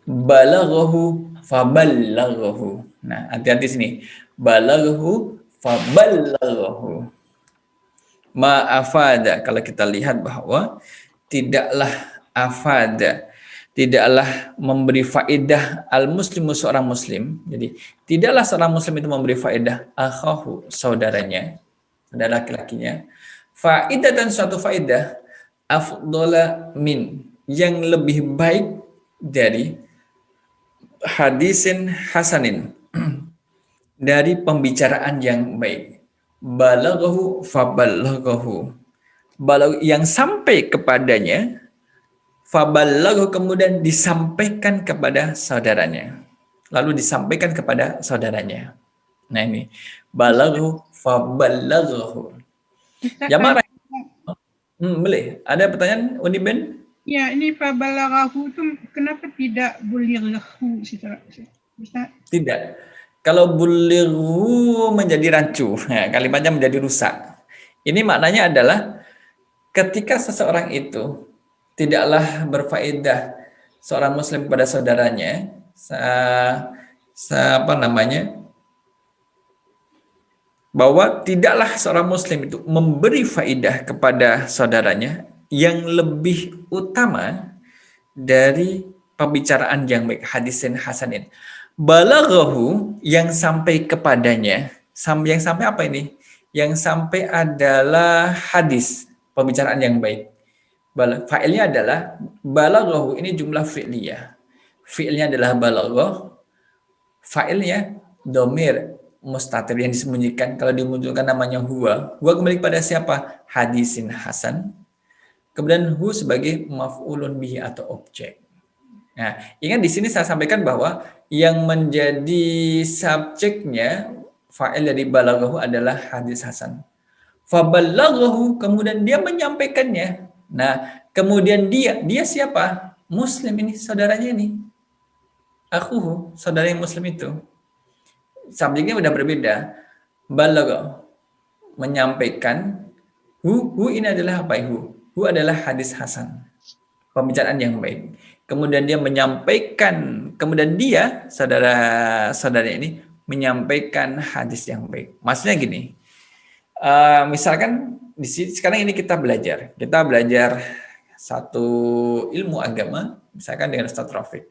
balaghahu faballaghahu. Nah, hati-hati sini. Balaghahu faballaghahu. Ma'afada, kalau kita lihat bahwa tidaklah afada, tidaklah memberi faedah al-muslimu, seorang muslim. Jadi tidaklah seorang muslim itu memberi faedah akhahu, saudaranya, saudara laki-lakinya, faedah dan suatu faedah afdala min, yang lebih baik dari hadisin hasanin, dari pembicaraan yang baik. Balaghahu faballaghahu, yang sampai kepadanya, faballaghahu, kemudian disampaikan kepada saudaranya, lalu disampaikan kepada saudaranya. Nah ini balaghahu faballaghahu. Jamaah, boleh ada pertanyaan Uniben? Ya, ini faballaghahu itu kenapa tidak bulighahu Ustaz? Tidak. Kalau bulighu menjadi rancu, ya, kalimatnya menjadi rusak. Ini maknanya adalah ketika seseorang itu tidaklah berfaedah, seorang muslim kepada saudaranya, bahwa tidaklah seorang muslim itu memberi faedah kepada saudaranya yang lebih utama dari pembicaraan yang baik, hadisin hasanin. Balaghahu, yang sampai kepadanya, yang sampai apa ini? Yang sampai adalah hadis, pembicaraan yang baik. Fa'ilnya adalah balaghahu, ini jumlah fi'liyah. Fi'ilnya adalah balaghah, fa'ilnya domir mustatir yang disembunyikan. Kalau dimunculkan namanya huwa kembali kepada siapa? Hadisin hasan. Kemudian hu sebagai maf'ulun bihi atau objek. Nah, ingat di sini saya sampaikan bahwa yang menjadi subjeknya fa'il dari balaghahu adalah hadis hasan. Faballaghahu, kemudian dia menyampaikannya. Nah, kemudian dia siapa? Muslim ini, saudaranya ini. Akhuhu, saudara yang muslim itu. Subjeknya udah berbeda. Balaghahu, menyampaikan. Hu ini adalah apa? Hu adalah hadis hasan, pembicaraan yang baik. Kemudian dia menyampaikan, kemudian dia, saudara ini, menyampaikan hadis yang baik. Maksudnya gini, misalkan di sini, sekarang ini kita belajar satu ilmu agama, misalkan dengan Ustaz Rafiq,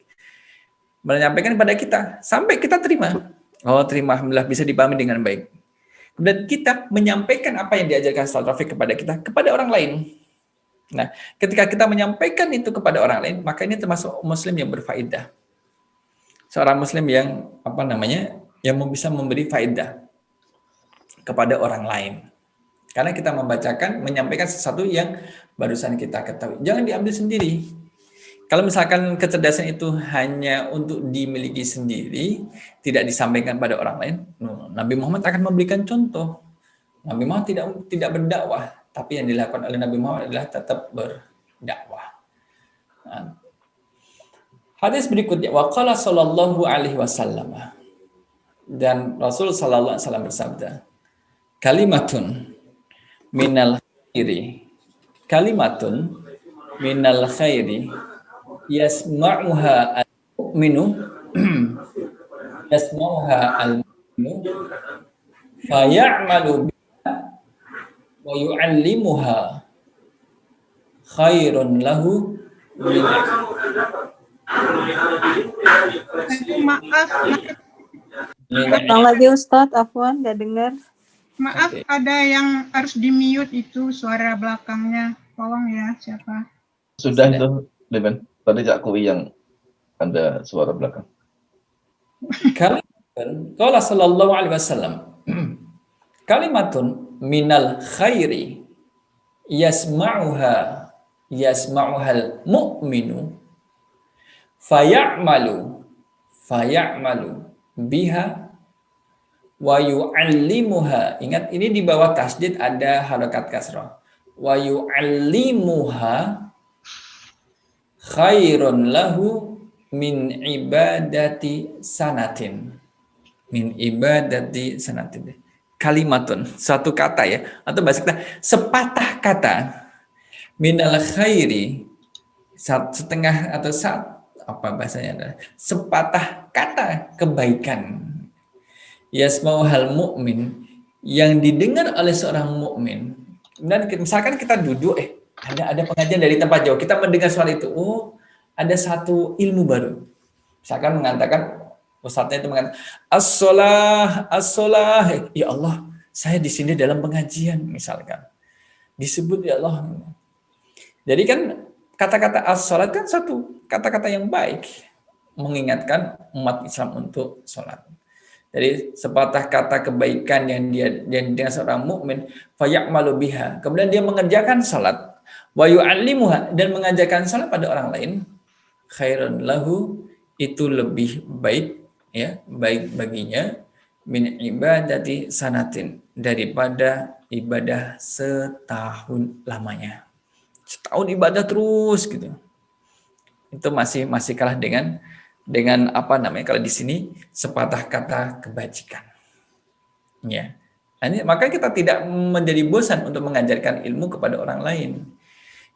menyampaikan kepada kita, sampai kita terima. Oh, terima, alhamdulillah, bisa dipahami dengan baik. Kemudian kita menyampaikan apa yang diajarkan Ustaz Rafiq kepada kita, kepada orang lain. Nah, ketika kita menyampaikan itu kepada orang lain, maka ini termasuk muslim yang berfaedah. Seorang muslim yang yang bisa memberi faedah kepada orang lain. Karena kita menyampaikan sesuatu yang barusan kita ketahui. Jangan diambil sendiri. Kalau misalkan kecerdasan itu hanya untuk dimiliki sendiri, tidak disampaikan pada orang lain, Nabi Muhammad akan memberikan contoh. Nabi Muhammad tidak berdakwah, tapi yang dilakukan oleh Nabi Muhammad adalah tetap berdakwah. Nah, hadis berikutnya, wa qala sallallahu alaihi wasallam, dan Rasul sallallahu alaihi wasallam bersabda, kalimatun minal khairi yasma'uha al-mu'minu faya'malu biha wa yu'allimuha khairun lahu min Aduh, maaf, Ulang lagi Ustadz, Afwan, nggak dengar. maaf, Oke. ada yang harus di mute itu suara belakangnya. Tolong ya, siapa? Sudah Sudah. itu, Demen. Tadi Cak Kui yang ada suara belakang. Kalimatun qala sallallahu alaihi wasallam kalimatun minal khairi yasma'uhal mu'minu faya'malu biha wa yu'allimuha. Ingat, ini di bawah tasdid ada harakat kasrah. Wa yu'allimuha khairun lahu min ibadati sanatin. Kalimatun, satu kata ya, atau bahasa kita sepatah kata, minal khairi, setengah atau apa bahasanya, sepatah kata kebaikan, yasmauhal mu'min, yang didengar oleh seorang mukmin. Dan misalkan kita duduk, ada pengajian dari tempat jauh, kita mendengar suara itu, ada satu ilmu baru. Misalkan mengatakan, ustadznya itu mengatakan, as-sholah, ya Allah, saya di sini dalam pengajian, misalkan. Disebut ya Allah. Jadi kan kata-kata as-sholat kan satu kata-kata yang baik, mengingatkan umat Islam untuk sholat. Jadi sepatah kata kebaikan yang dengan seorang mukmin, fayamalu biha, kemudian dia mengerjakan sholat, wa yu'allimuha, dan mengajarkan sholat pada orang lain, khairun lahu, itu lebih baik, ya, baik baginya, min ibadati sanatin, daripada ibadah setahun lamanya. Setahun ibadah terus gitu. Itu masih kalah dengan apa namanya, kalau di sini sepatah kata kebajikan. Ya. Maka kita tidak menjadi bosan untuk mengajarkan ilmu kepada orang lain.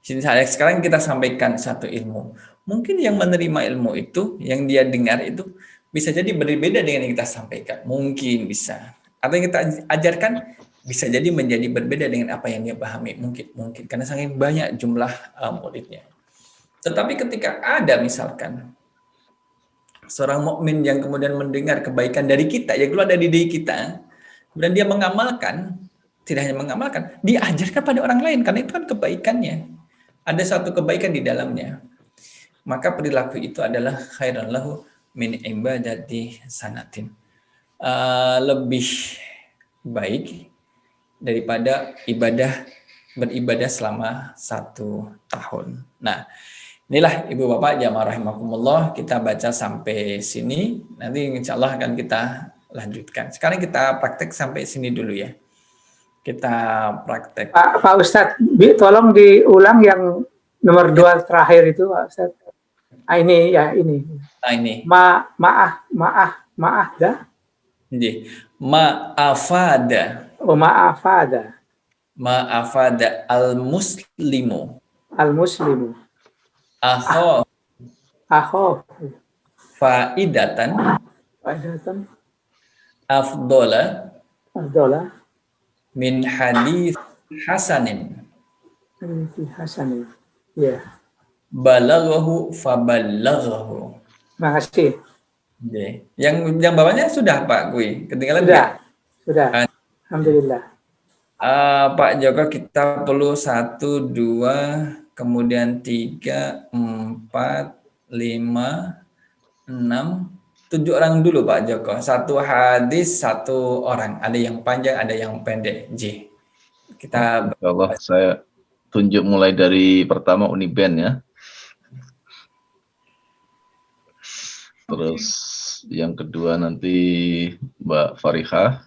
Sekarang kita sampaikan satu ilmu. Mungkin yang menerima ilmu itu, yang dia dengar itu, bisa jadi berbeda dengan yang kita sampaikan. Mungkin bisa. Atau yang kita ajarkan, bisa jadi menjadi berbeda dengan apa yang dia pahami. Mungkin. Karena saking banyak jumlah muridnya. Tetapi ketika ada misalkan seorang mukmin yang kemudian mendengar kebaikan dari kita, yang keluar dari diri kita, kemudian dia mengamalkan, tidak hanya mengamalkan, diajarkan pada orang lain, karena itu kan kebaikannya. Ada satu kebaikan di dalamnya. Maka perilaku itu adalah khairan lahu min ibadati sanatin. Lebih baik daripada beribadah selama 1 tahun. Nah, inilah Ibu Bapak jamaah rahimakumullah, kita baca sampai sini. Nanti insya Allah akan kita lanjutkan. Sekarang kita praktek sampai sini dulu ya. Kita praktek. Pak Ustadz, tolong diulang yang nomor 2 terakhir itu, Pak Ustadz. Ini ya, ini. Nah ini. Maaf dah. Ma'afada. Oh, ma'afada. Ma'afada al-muslimu. Al-muslimu. Akho. Faidatan. Afdola. Min hadis hasanin. Ya. Balaghahu faballaghahu. Makasih. Yang bawahnya sudah Pak Kui, ketinggalan sudah. Alhamdulillah. Pak Joko, kita perlu 1, 2, kemudian 3, 4, 5, 6, 7 orang dulu Pak Joko. 1 hadis 1 orang. Ada yang panjang, ada yang pendek. Kita Insyaallah saya tunjuk mulai dari pertama Uniben ya. Terus yang kedua nanti Mbak Farihah.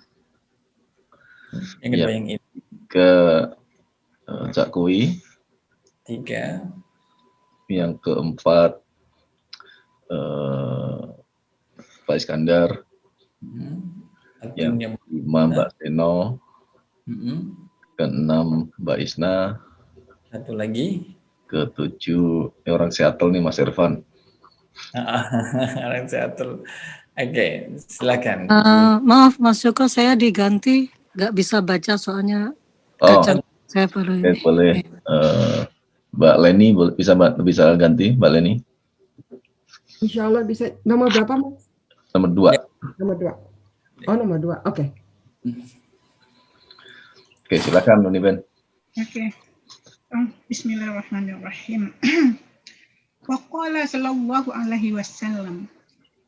yang kedua yang ini. Ke Cak Kui. 3. Yang keempat Pak Iskandar. Yang 5 Mbak Seno. Ke-6 Mbak Isna. 1 lagi. Ke-7 orang Seattle nih Mas Irfan. Orang Seattle. Oke, silakan. Maaf Mas Joko, saya diganti, nggak bisa baca soalnya kaca saya baru ini. Boleh. Mbak Leni bisa ganti Mbak Leni. Insya Allah bisa. Nomor berapa, Mas? Nomor 2. Nomor 2. Oh, nomor 2. Oke. Oke, silakan Uniben. Oke. Bismillahirrahmanirrahim. Wa qala sallallahu alaihi wasallam,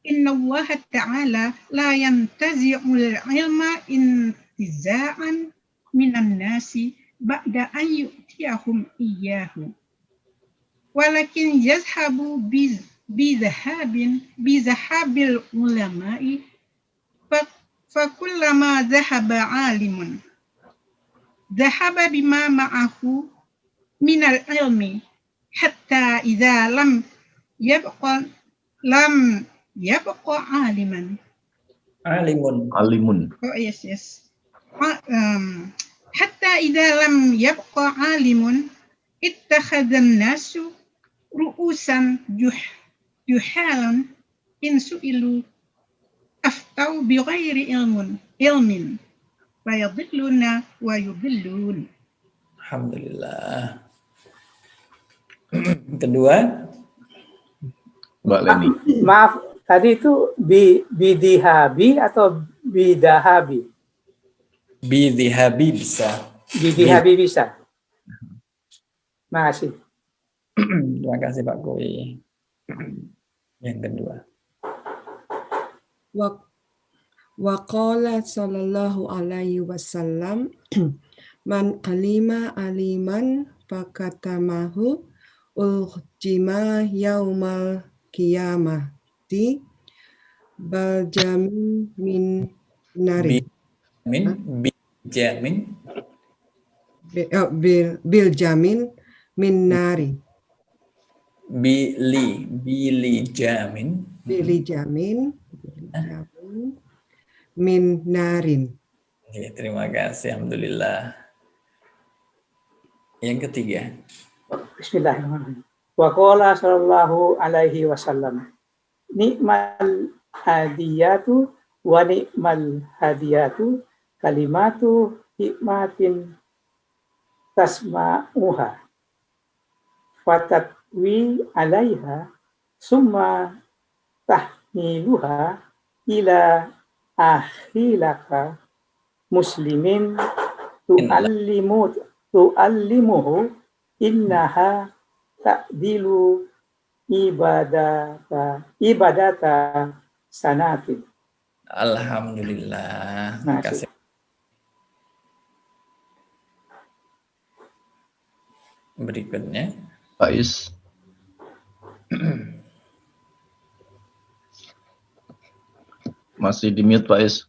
inna Allah ta'ala la yantazi'ul ilma intiza'an minan nasi ba'da an yu'tiyahum iyyahu. Walakin yazhabu bizahabil ulama'i fakullama zahaba alimun zahaba bima ma'ahu minal ilmi hatta idza lam yabqa aliman. Alimun. Oh yes. Hatta idza lam yabqa alimun ittakhadhan nasu ru'usan juhalan in su'ilu aftau bighairi ilmin wa yadhilluna wa yudhillun. Alhamdulillah. Kedua, Mbak Leni. Maaf, tadi itu bidihabi atau bidahabi? bidhihabi bisa. Bidihabi bisa. Makasih. Terima kasih Pak Koi. Yang kedua. Wa qala sallallahu alaihi wasallam man qalima aliman fakatamahu uljima yaumal qiyamati baljamin min nari. Biljamin min nari. Bilijamin min narin. Ya, terima kasih, alhamdulillah. Yang ketiga. Bismillahirrahmanirrahim. Wa qala sallallahu alaihi wasallam, ni'mal hadiyatu wa ni'mal hadiyatu kalimatu hikmatin tasma'uha fatatwi alaiha summa tahmiluha ila akhilaka muslimin tu'allimuhu innaha ta'dilu ibadata sanatin. Alhamdulillah. Terima kasih. Berikutnya. Faiz. Masih di mute Faiz.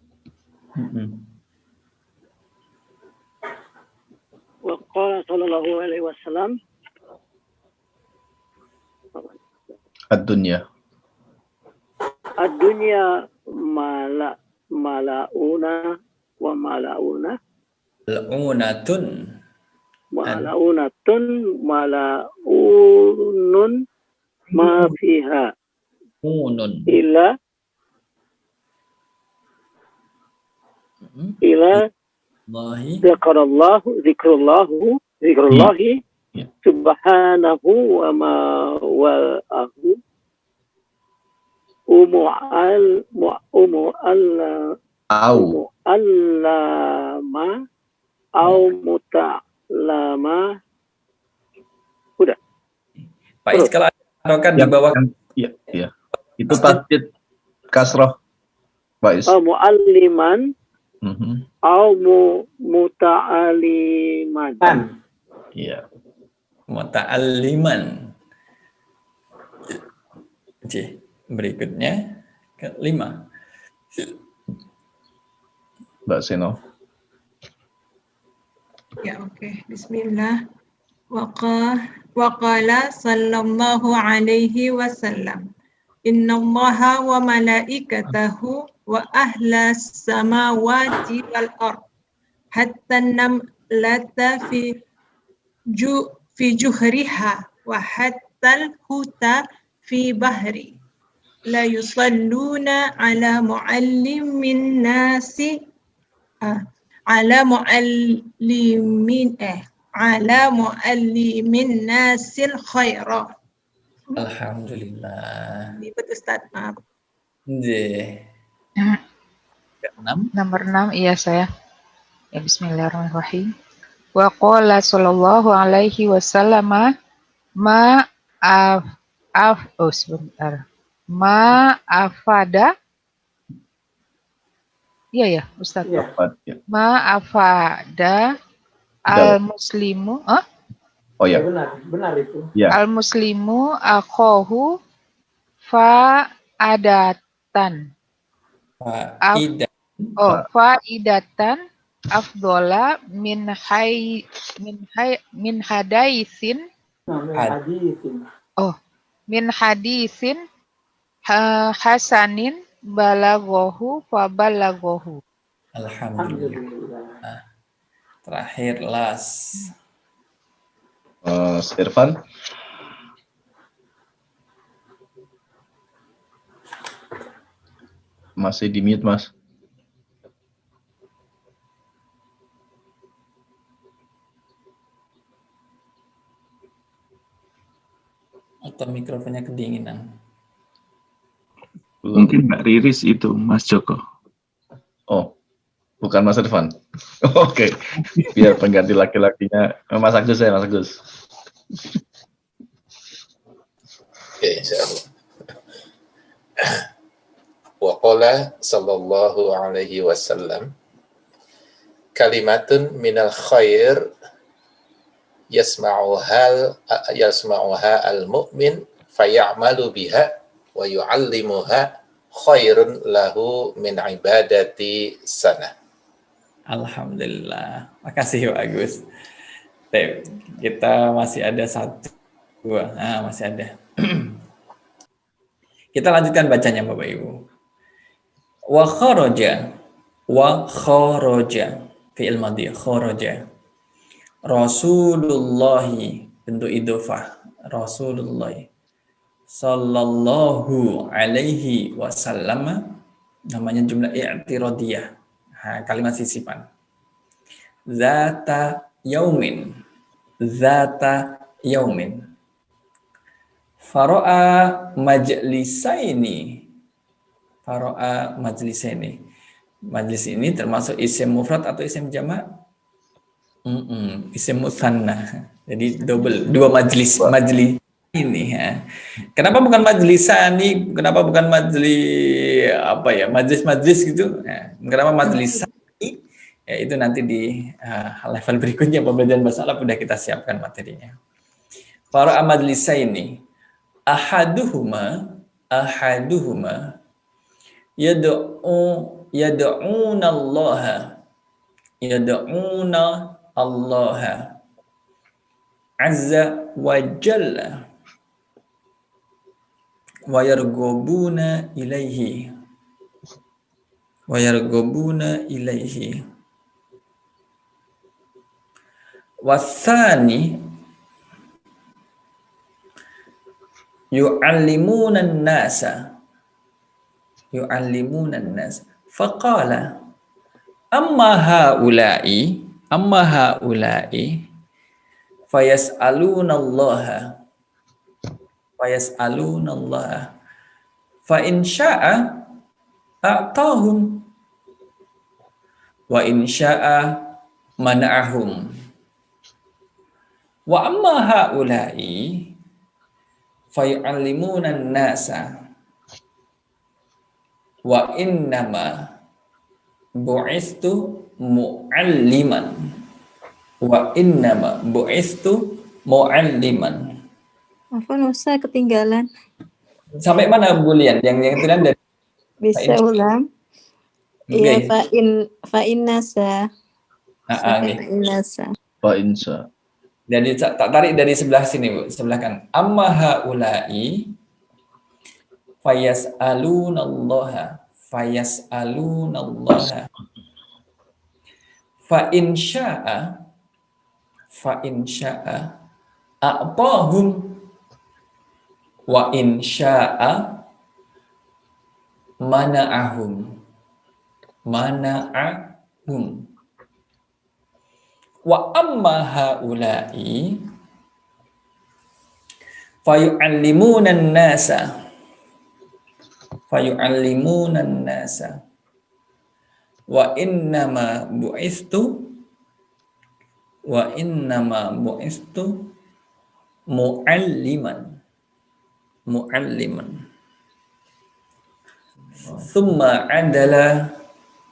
Wa qala sallallahu alaihi wasallam Ad-dunya malauna wa malauna Mal'unatun malaunun ma fiha illa zikrullahi subhanahu wa ma wa'ahu muta'lama. Udah. Pak Is, kalau ada di bawah. Iya. Itu tasdid kasroh. Pak Is. Mu'alliman au muta'aliman. Iya. Muta'alliman. Oke, berikutnya kelima. Mbak Seno. Ya, oke. Bismillah. Wa qala sallallahu alaihi wasallam, innallaha wa malaikatahu wa ahlas samawati wal ard hatta namlata fi juhriha wa hatta huta fi bahri la yusalluna ala muallimin nasi ala ala muallimin nasil khaira. Alhamdulillah. Ribet Ustaz, maaf. Nggih. Ya. 6. Nomor 6, iya saya. Ya, bismillahirrahmanirrahim. Wa qala sallallahu alaihi wasallam sebentar. Ma afada. Iya ya, Ustaz. Iya. Ya. Ma afada al muslimu, Oh ya. Benar itu. Ya. al muslimu akhohu fa adatan. Faidatan afdola min hadaisin min hadisin hasanin balaghohu fa balaghohu. Alhamdulillah. Terakhir last. Irfan. Masih di mute, Mas. Atau mikrofonnya kedinginan. Mungkin Mbak Riris itu, Mas Joko. Oh, bukan Mas Irfan. Oke, biar pengganti laki-lakinya Mas Agus ya, Mas Agus. Oke, insyaallah. Wa qala sallallahu alaihi wasallam kalimatun minal khair yasma'uha al-mu'min fayamalu biha wa yu'allimuha khairun lahu min ibadati sana. Alhamdulillah. Makasih Pak Agus. Kita masih ada 1, 2. Nah, masih ada. Kita lanjutkan bacanya Bapak Ibu. Wa kharaja fi'il madhi kharaja. Rasulullah bentuk idhofah. Rasulullah sallallahu alaihi wasallam, namanya jumlah i'tiradiyah. Kalimat sisipan. Zata yaumin. Fara'a majlisaini. Majlis ini termasuk isim mufrad atau isim jamak? Isim mutsanna. Jadi double, 2 majlis ini ya. Kenapa bukan majlisani? Kenapa bukan majlis gitu? Nah, kenapa majlisani? Ya itu nanti di level berikutnya pembelajaran bahasa Arab sudah kita siapkan materinya. Fara'a majlisaini. Ahaduhuma yad'una Allah azza wa jalla wa yarghubuna ilaihi wasani yu'allimuna an-nasa faqala amma haula'i fayas'aluna Allah fa in sya'a a'tahum wa in sya'a mana'ahum wa amma haula'i fayu'allimuna an-nasa wa innama bu'istu mu'alliman Afwan Ustaz, ketinggalan. Sampai mana Bu Lian? Yang ketinggalan dari Bisa ulang? Iya, fa'innasa. Fa'insa. Jadi tak tarik dari sebelah sini Bu, sebelah kan. Amma haula'i fayas'alunallaha fa in sya'a a'tahum wa in sya'a mana'ahum Wa amma haula'i fayu'allimunan nasa wa innama bu'istu mu'alliman thumma adala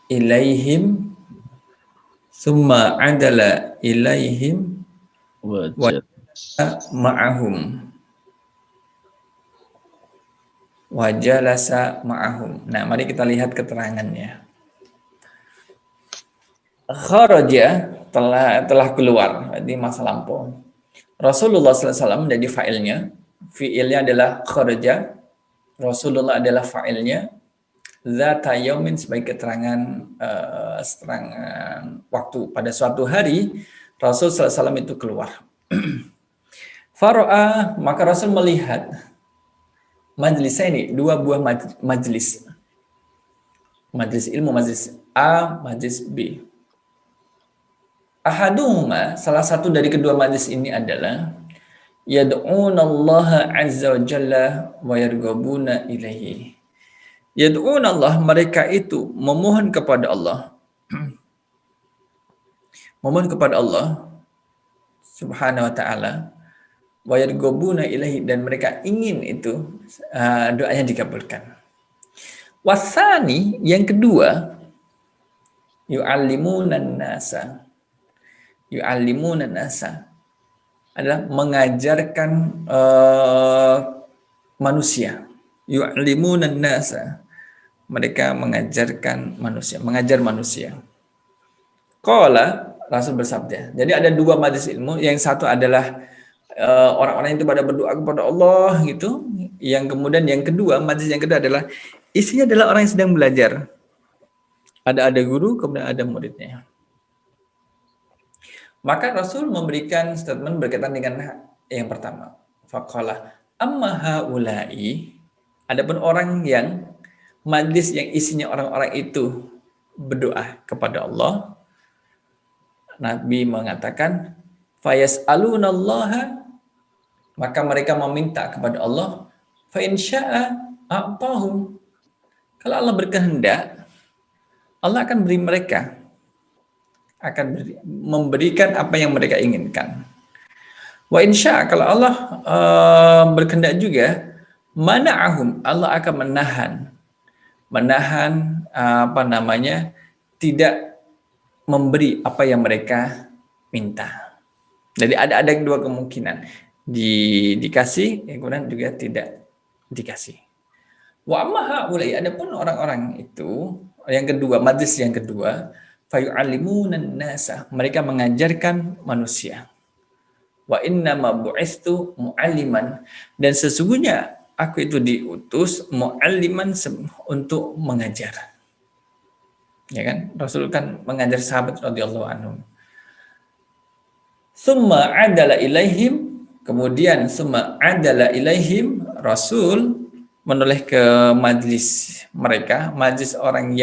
ilaihim wa jalasa ma'ahum. Nah, mari kita lihat keterangannya. Kharaja telah keluar di masa lampau. Rasulullah SAW menjadi fa'ilnya. Fi'ilnya adalah kharaja. Rasulullah adalah fa'ilnya. Zata yaumin sebagai keterangan waktu. Pada suatu hari Rasul SAW itu keluar. Fara'a, maka Rasul melihat majlis ini, dua buah majlis. Majlis ilmu, majlis A, majlis B. Ahaduhuma, salah satu dari kedua majlis ini adalah yad'unallaha azza wa jalla wa yarghabuna ilaihi. Yad'unallah, mereka itu memohon kepada Allah. Memohon kepada Allah Subhanahu wa ta'ala, wa yarghabuna ilaihi, dan mereka ingin itu doanya dikabulkan. Wasani, yang kedua, yu'allimunan nasa adalah mengajarkan manusia. Yu'allimunan nasa, mereka mengajarkan manusia, mengajar manusia. Qala, Rasul bersabda. Jadi ada dua majlis ilmu, yang satu adalah orang-orang itu pada berdoa kepada Allah gitu. Yang kemudian yang kedua, majlis yang kedua adalah isinya adalah orang yang sedang belajar. Ada guru, kemudian ada muridnya. Maka Rasul memberikan statement berkaitan dengan yang pertama. Faqala amma haula'i, adapun orang yang majlis yang isinya orang-orang itu berdoa kepada Allah, Nabi mengatakan fayas'alunallaha, maka mereka meminta kepada Allah, fa in syaa a'tahum, kalau Allah berkehendak Allah akan beri mereka, akan memberikan apa yang mereka inginkan. Wa in syaa, kalau Allah berkehendak juga, mana'ahum, Allah akan menahan tidak memberi apa yang mereka minta. Jadi ada dua kemungkinan, dikasih, kemudian juga tidak dikasih. Wa amma haula'i, adapun orang-orang itu, yang kedua, majlis yang kedua, fayu'allimunan nasa, mereka mengajarkan manusia. Wa innama bu'istu mu'alliman, dan sesungguhnya aku itu diutus mu'alliman, untuk mengajar. Ya kan, Rasul kan mengajar sahabat radhiyallahu anhum. Summa adala ilaihim, kemudian summa adala ilaihim, Rasul menoleh ke majlis mereka, majlis orang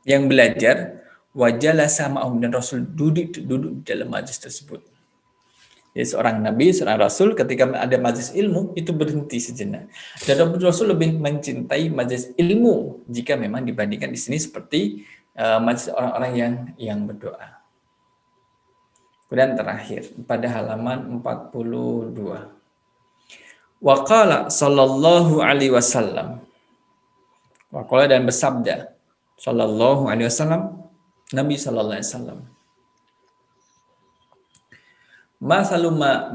yang belajar, wajala sama dan Rasul duduk di dalam majlis tersebut. Jadi seorang Nabi, seorang Rasul ketika ada majlis ilmu itu berhenti sejenak. Dan Rasul lebih mencintai majlis ilmu jika memang dibandingkan di sini seperti majlis orang-orang yang berdoa. Kemudian terakhir pada halaman 42. Wa qala sallallahu alaihi wasallam. Wa qala, dan bersabda sallallahu alaihi wasallam, Nabi sallallahu alaihi wasallam, Masalu ma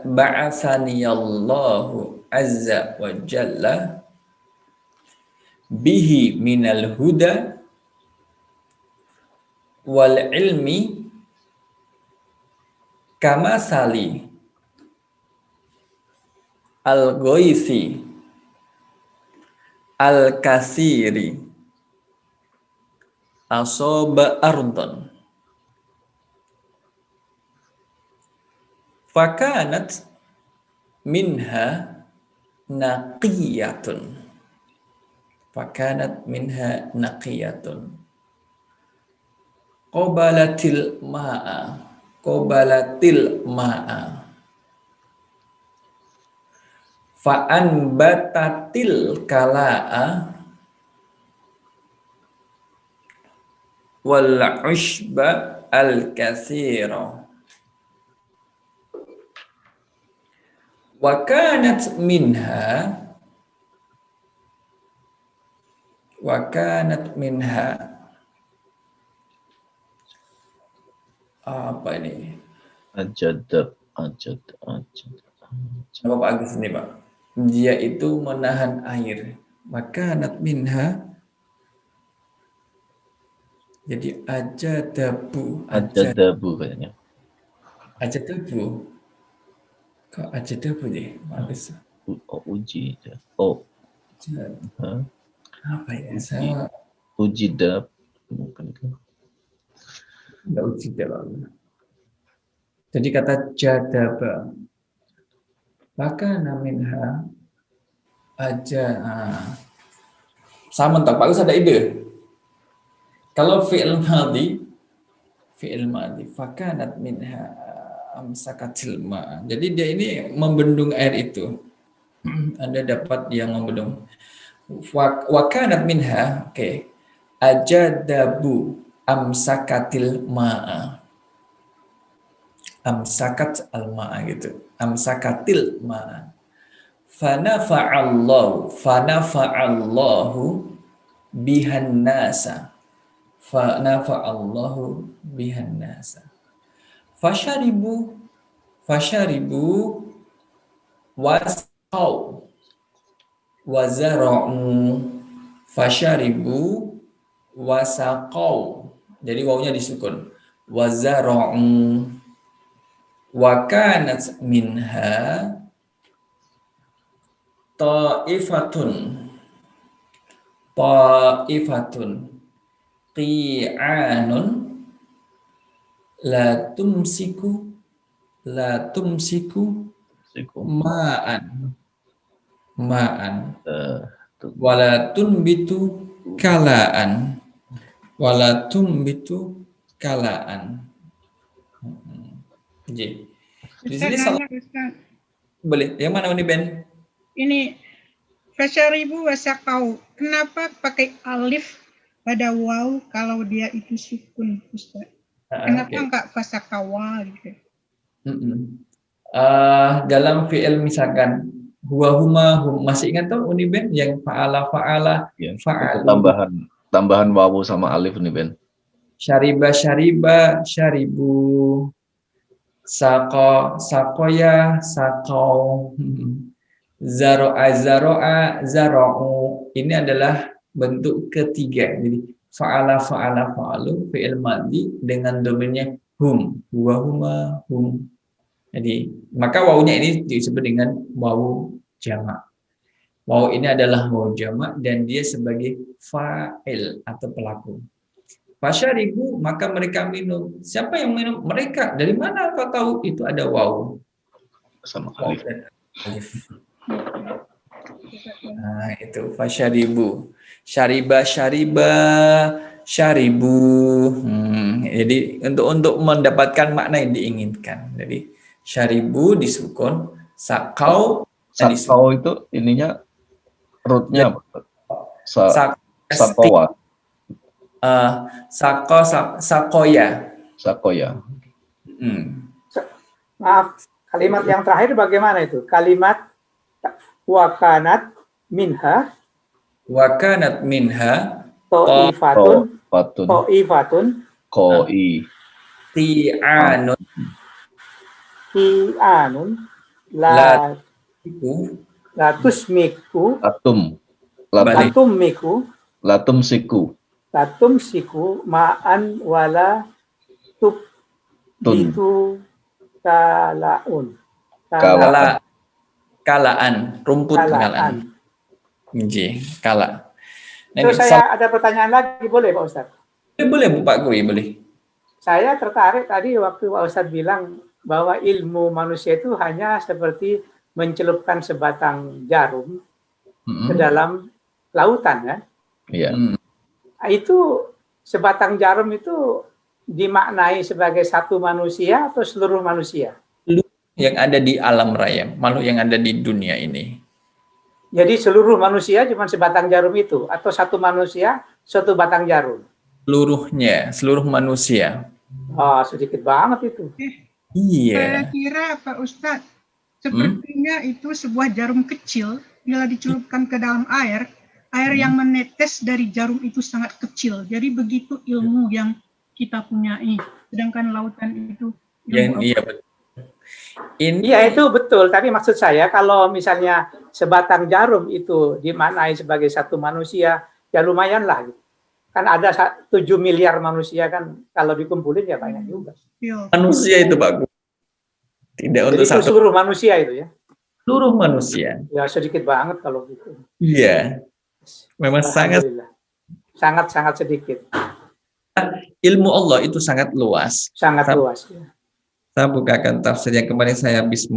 ba'asani Allahu azza wa jalla bihi minal huda wal ilmi kama sali al-ghaisi al-kasiri asoba ardon fakanat minha naqiyatun. Fakanat minha naqiyatun. Qabalatil ma'a. Qabalatil ma'a. Fa'anbatatil kala'a wal ushba al katsira. Wa kanat minha apa ini? Ajadab. Apa Pak Agus ini, Pak? Dia itu menahan air. Maka kanat minha. Jadi ajadabu Kayaknya. Ajadabu. Kok ajadabu deh? Bagus. Uji. Apa ya? Saya Ujidab. Bukan itu. enggak ujidab. Jadi kata jadaba. Maka minha aja. Sama tak Pak Agus ada ide. Kalau fi'il madhi fakanat minha amsakatil ma. Jadi dia ini membendung air itu. Anda dapat yang membendung. Wakanat minha, oke. Ajadabu amsakatil ma'a. Amsakat al-ma'a gitu. Amsakatil ma'a. Fanafa'allahu bihan nasa. Fanafa'allahu bihan nasa. Fasharibu wasqau wazara'u. Fasharibu wasaqau. Jadi wawunya disukun. Wazara'u. Wa kanat minha ta'ifatun qi'anun la tumsiku ma'an wala tunbitu kalaan. Jadi di sini salah boleh. Yang mana ini Ben? Ini fasyaribu wasaqau. Kenapa pakai alif pada waw kalau dia itu sukun, Ustaz? Kenapa enggak fasaqawa gitu? Dalam fi'il misalkan huwa huma masih ingat tuh Uni Ben yang fa'ala Ya, fa'alu. Tambahan wawu sama alif nih Ben. Syariba syaribu. Sakoya sakau. Zaro'a zara'u. Ini adalah bentuk ketiga. Jadi fa'ala fa'alu fi'il madhi dengan domainnya hum, huwa huma hum. Jadi maka wawunya ini disebut dengan wawu jamak. Wawu ini adalah wawu jamak dan dia sebagai fa'il atau pelaku. Fasyaribu, maka mereka minum. Siapa yang minum? Mereka. Dari mana kau tahu itu ada wawu? Sama alif. Nah, itu fasyaribu. Syariba syaribu. Jadi untuk mendapatkan makna yang diinginkan. Jadi syaribu disukun, sakau itu ininya rootnya sakowa. Sakoya. Maaf, kalimat yang terakhir bagaimana itu? Kalimat wakanat minha ta'ifatun ti'anun la tumsiku ma'an wala tubbitu kalaan rumput kalaan. Kala. Terus saya ada pertanyaan lagi, boleh Pak Ustadz? Boleh Pak Kui, boleh. Saya tertarik tadi waktu Pak Ustadz bilang bahwa ilmu manusia itu hanya seperti mencelupkan sebatang jarum ke dalam lautan kan? Iya. Itu sebatang jarum itu dimaknai sebagai satu manusia atau seluruh manusia? Yang ada di alam raya, makhluk yang ada di dunia ini. Jadi seluruh manusia cuma sebatang jarum itu, atau satu manusia satu batang jarum? Seluruhnya, seluruh manusia. Oh, sedikit banget itu. Saya Iya. kira Pak Ustadz, sepertinya itu sebuah jarum kecil, bila dicelupkan ke dalam air yang menetes dari jarum itu sangat kecil. Jadi begitu ilmu yang kita punyai. Sedangkan lautan itu ilmu Iya, betul. Iya itu betul, tapi maksud saya kalau misalnya sebatang jarum itu dimaknai sebagai satu manusia, ya lumayan lah. Kan ada 7 miliar manusia kan, kalau dikumpulin ya banyak juga. Manusia itu Pak. Tidak untuk itu satu. seluruh manusia itu ya? Seluruh manusia. Ya sedikit banget kalau gitu. Iya. Memang sangat sedikit. Ilmu Allah itu sangat luas. Sangat luas. Ya. Saya bukakan tafsir yang kemarin saya habis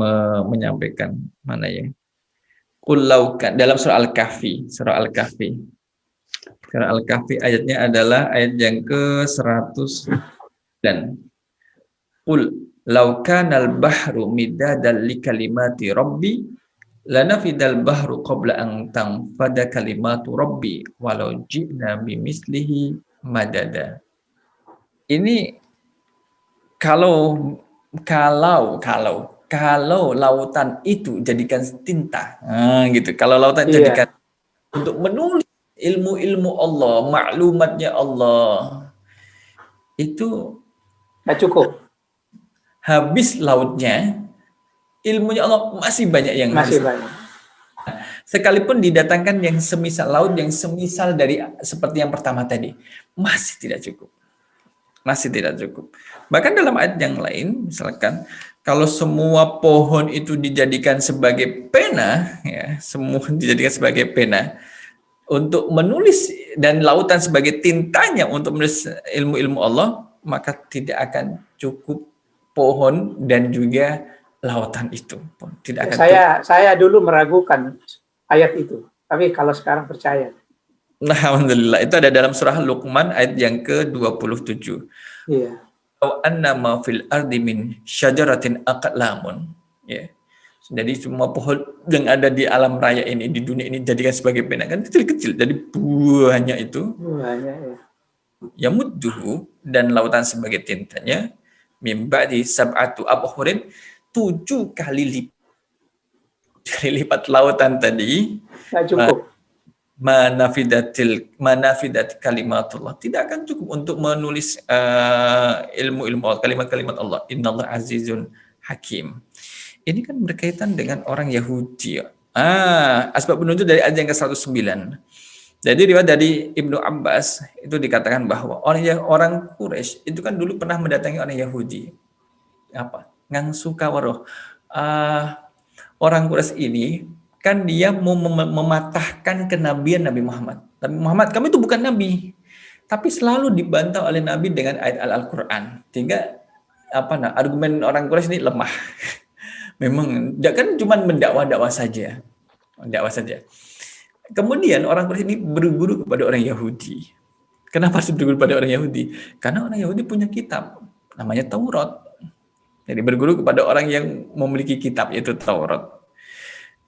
menyampaikan, mana ya? Qulaukan dalam surah Al-Kahfi, surah Al-Kahfi. Surah Al-Kahfi ayatnya adalah ayat yang ke-100 dan qul law kanal bahru midadan li kalimati rabbi lanafidal bahru qabla an tanfada kalimatu rabbi walau ji'na bimislihi madada. Ini kalau lautan itu jadikan tinta, gitu. Kalau lautan jadikan untuk menulis ilmu-ilmu Allah, maklumatnya Allah, itu nggak cukup. Habis lautnya, ilmunya Allah masih banyak yang masih banyak. Sekalipun didatangkan yang semisal laut, yang semisal dari seperti yang pertama tadi, masih tidak cukup. Masih tidak cukup. Bahkan dalam ayat yang lain, misalkan kalau semua pohon itu dijadikan sebagai pena, ya, semua dijadikan sebagai pena untuk menulis dan lautan sebagai tintanya untuk menulis ilmu-ilmu Allah, maka tidak akan cukup pohon dan juga lautan itu. Tidak akan saya dulu meragukan ayat itu, tapi kalau sekarang percaya. Nah, alhamdulillah, itu ada dalam surah Luqman ayat yang ke-27. Iya. Anna ma fil ardi min syajaratin aqlamun. Ya. Jadi semua pohon yang ada di alam raya ini, di dunia ini jadikan sebagai pena, kan kecil-kecil. Jadi buahnya itu. Buahnya ya. Yamudduhu, dan lautan sebagai tintanya, mim ba'di sab'atu abhurin, 7 kali lipat lautan tadi. Nggak cukup. Manafidat kalimatullah, tidak akan cukup untuk menulis ilmu-ilmu Allah, kalimat-kalimat Allah. Innallah azizun hakim. Ini kan berkaitan dengan orang Yahudi. Asbab penunjuk dari ayat yang ke-109. Jadi riwayat dari Ibnu Abbas itu dikatakan bahwa orang Quraisy itu kan dulu pernah mendatangi orang Yahudi. Apa? Ngangsu kawaroh. Orang Quraisy ini kan dia mau mematahkan kenabian Nabi Muhammad. Nabi Muhammad, kamu itu bukan Nabi. Tapi selalu dibantah oleh Nabi dengan ayat Al-Quran. Sehingga argumen orang Quraisy ini lemah. Memang, kan cuma mendakwah saja. Kemudian orang Quraisy ini berguru kepada orang Yahudi. Kenapa harus berguru kepada orang Yahudi? Karena orang Yahudi punya kitab, namanya Taurat. Jadi berguru kepada orang yang memiliki kitab, yaitu Taurat.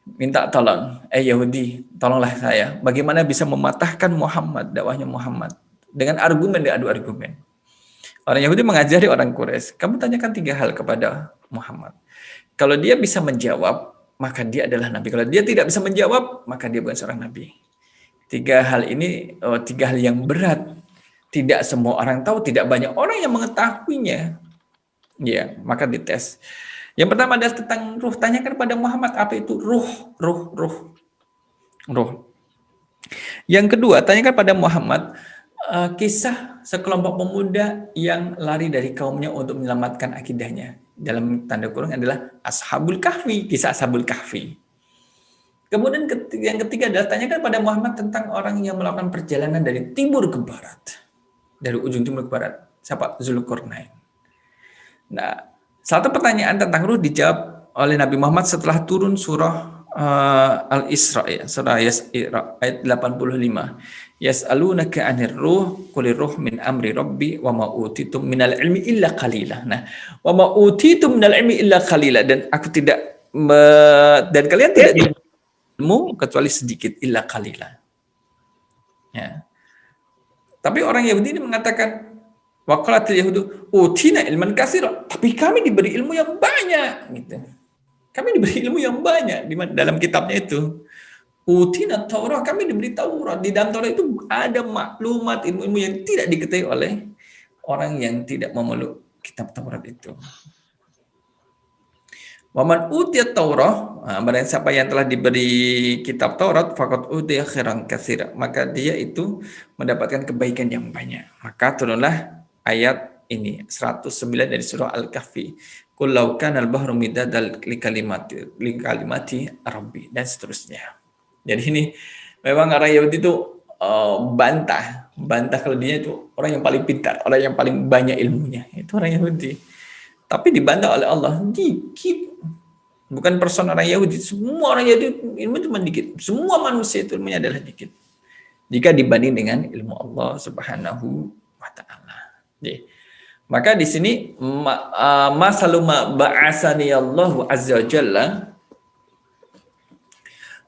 Minta tolong, Yahudi, tolonglah saya. Bagaimana bisa mematahkan Muhammad, dakwahnya Muhammad, dengan argumen dan adu argumen. Orang Yahudi mengajari orang Quraisy, kamu tanyakan 3 hal kepada Muhammad. Kalau dia bisa menjawab, maka dia adalah Nabi. Kalau dia tidak bisa menjawab, maka dia bukan seorang Nabi. 3 hal ini, 3 hal yang berat. Tidak semua orang tahu, tidak banyak orang yang mengetahuinya. Ya, maka dites. Yang pertama adalah tentang ruh. Tanyakan pada Muhammad apa itu ruh. Yang kedua, tanyakan pada Muhammad kisah sekelompok pemuda yang lari dari kaumnya untuk menyelamatkan akidahnya. Dalam tanda kurung adalah Ashabul Kahfi, kisah Ashabul Kahfi. Kemudian yang ketiga adalah tanyakan pada Muhammad tentang orang yang melakukan perjalanan dari timur ke barat. Dari ujung timur ke barat. Siapa? Zulkarnain. Nah, satu pertanyaan tentang ruh dijawab oleh Nabi Muhammad setelah turun surah Al-Isra, ya, surah Al-Isra ayat 85. Yas'alunaka 'anir ruh qulir ruh min amri rabbi wa ma utitum minal ilmi illa qalila. Nah, wa ma utitum minal ilmi illa qalila, dan aku tidak dan kalian tidak ilmu kecuali sedikit, illa qalila. Ya. Tapi orang Yahudi ini mengatakan waqalatil yahudu utina ilman katsira, tapi kami diberi ilmu yang banyak gitu. Kami diberi ilmu yang banyak dalam kitabnya itu. Utina Taurat, kami diberi Taurat. Di dalam Taurat itu ada maklumat ilmu-ilmu yang tidak diketahui oleh orang yang tidak memeluk kitab Taurat itu. Waman utiyat Taurat, barang siapa yang telah diberi kitab Taurat, faqad utiya khairan katsira, maka dia itu mendapatkan kebaikan yang banyak. Maka turunlah ayat ini 109 dari surah Al-Kahfi. Qul law kana al-bahru midadal li kalimati rabbi, dan seterusnya. Jadi ini memang orang Yahudi itu bantah kalau dia itu orang yang paling pintar, orang yang paling banyak ilmunya, itu orang Yahudi. Tapi dibantah oleh Allah, dikit. Bukan person orang Yahudi, semua orang Yahudi ilmu cuma dikit. Semua manusia itu ilmunya adalah dikit jika dibanding dengan ilmu Allah Subhanahu wa taala. Maka di sini masaluma ba'asani Allahu azza wa jalla,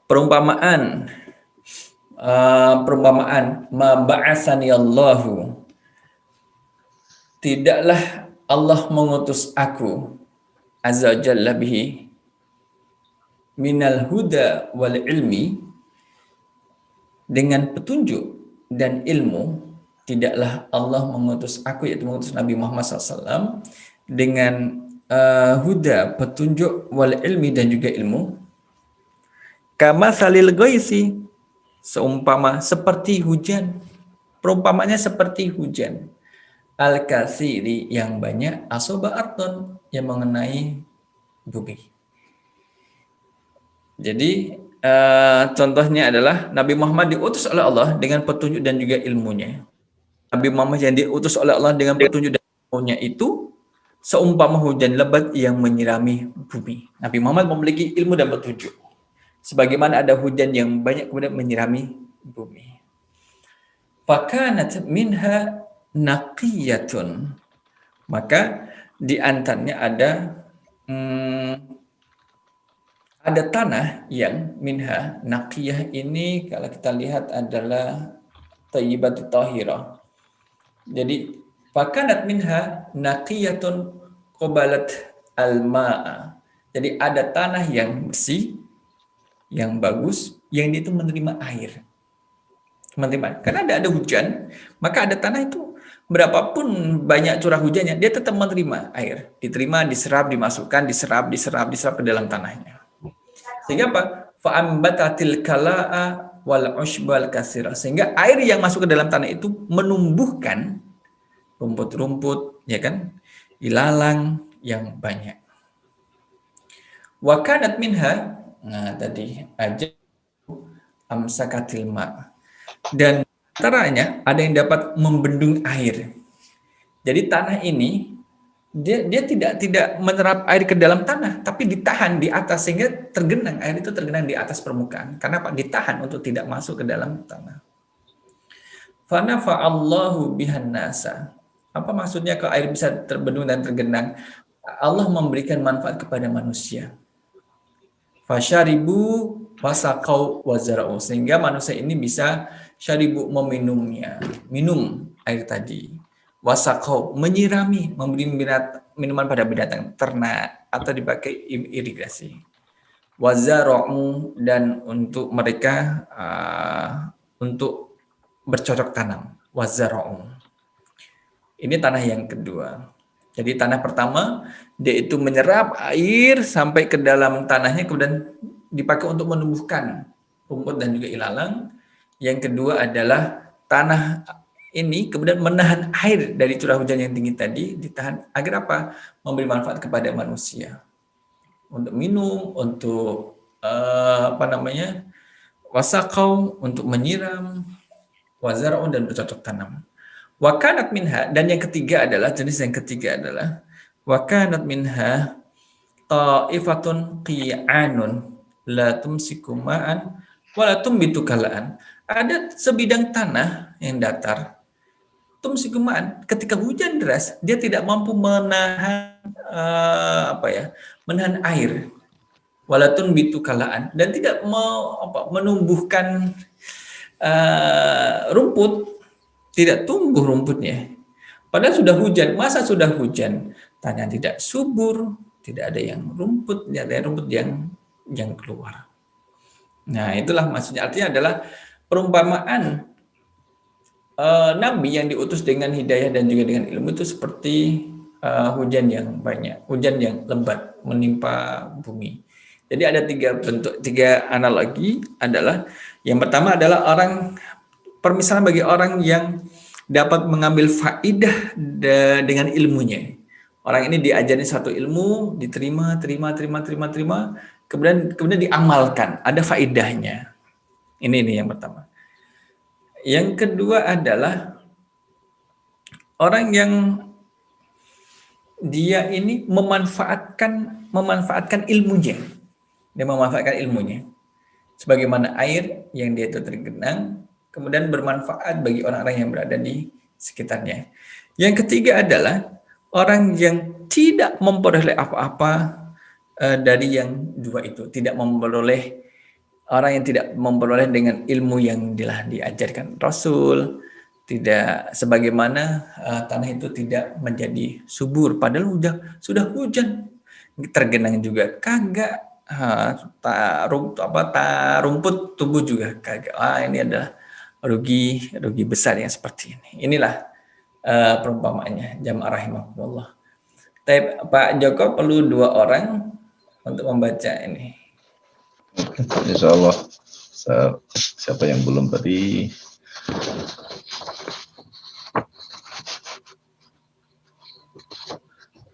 perumpamaan ma ba'asani Allahu, tidaklah Allah mengutus aku azza wa jalla bihi minal huda wal ilmi, dengan petunjuk dan ilmu. Tidaklah Allah mengutus aku, yaitu mengutus Nabi Muhammad SAW, dengan huda, petunjuk, wal ilmi, dan juga ilmu. Kama salil ghaisi, seumpama seperti hujan. Perumpamanya seperti hujan. Al-katsiri, yang banyak, asoba ardon, yang mengenai bumi. Jadi contohnya adalah Nabi Muhammad diutus oleh Allah dengan petunjuk dan juga ilmunya. Nabi Muhammad yang diutus oleh Allah dengan petunjuk dan ilmunya itu seumpama hujan lebat yang menyirami bumi. Nabi Muhammad memiliki ilmu dan petunjuk. Sebagaimana ada hujan yang banyak kemudian menyirami bumi. Fakanat minha naqiyatun. Maka di antaranya ada tanah yang minha, naqiyah ini kalau kita lihat adalah thayyibatut tahirah. Jadi fakanat minha naqiyatun qabalat al-ma'a. Jadi ada tanah yang bersih, yang bagus, yang itu menerima air. Karena ada hujan, maka ada tanah itu berapapun banyak curah hujannya, dia tetap menerima air. Diterima, diserap, dimasukkan, diserap ke dalam tanahnya. Sehingga apa? Fa'ambatatil kala'a wal ushbal katsira. Sehingga air yang masuk ke dalam tanah itu menumbuhkan rumput-rumput, ya kan? Ilalang yang banyak. Wa kanat minha, nah tadi aja amsakatil ma. Dan antaranya ada yang dapat membendung air. Jadi tanah ini dia tidak menyerap air ke dalam tanah, tapi ditahan di atas sehingga air itu tergenang di atas permukaan. Karena apa? Ditahan untuk tidak masuk ke dalam tanah. Fanafa'allahu bihan nasa. Apa maksudnya kalau air bisa terbendung dan tergenang? Allah memberikan manfaat kepada manusia. Fasyaribu wasaqau wazara'u, sehingga manusia ini bisa syaribu minum air tadi. Wasaqau, menyirami, memberi minuman pada binatang ternak atau dipakai irigasi. Wazara'u, dan untuk mereka untuk bercocok tanam. Wazara'u. Ini tanah yang kedua. Jadi tanah pertama dia itu menyerap air sampai ke dalam tanahnya, kemudian dipakai untuk menumbuhkan rumput dan juga ilalang. Yang kedua adalah tanah ini kemudian menahan air dari curah hujan yang tinggi tadi, ditahan agar apa? Memberi manfaat kepada manusia. Untuk minum, untuk wasaqau, untuk menyiram, wazara'un, dan bercocok tanam. Wakanat minha, dan yang ketiga adalah jenis yang ketiga adalah wakanat minha ta'ifatun qi'anun la tumsiku ma'an wa la tumbitu kalaan. Ada sebidang tanah yang datar, tumsiku ma'an, ketika hujan deras dia tidak mampu menahan menahan air. Walatun bitu kalaan, dan tidak menumbuhkan rumput, tidak tumbuh rumputnya. Padahal sudah hujan, masa sudah hujan, tanah tidak subur, tidak ada yang rumput, tidak ada rumput yang keluar. Nah, itulah maksudnya, artinya adalah perumpamaan Nabi yang diutus dengan hidayah dan juga dengan ilmu itu seperti hujan yang banyak, hujan yang lebat menimpa bumi. Jadi ada tiga analogi adalah, yang pertama adalah permisalan bagi orang yang dapat mengambil faidah dengan ilmunya. Orang ini diajari satu ilmu, diterima, kemudian diamalkan, ada faidahnya. Ini yang pertama. Yang kedua adalah orang yang dia ini memanfaatkan ilmunya. Dia memanfaatkan ilmunya. Sebagaimana air yang dia itu tergenang, kemudian bermanfaat bagi orang-orang yang berada di sekitarnya. Yang ketiga adalah orang yang tidak memperoleh apa-apa dari yang dua itu. Orang yang tidak memperoleh dengan ilmu yang telah diajarkan Rasul, tidak sebagaimana tanah itu tidak menjadi subur, padahal sudah hujan, tergenang juga kagak, rumput tumbuh juga kagak. Ini adalah rugi besar yang seperti ini. Inilah perumpamaannya, jamaah rahimakumullah. Pak Joko perlu 2 orang untuk membaca ini. Insya Allah. Siapa yang belum tadi?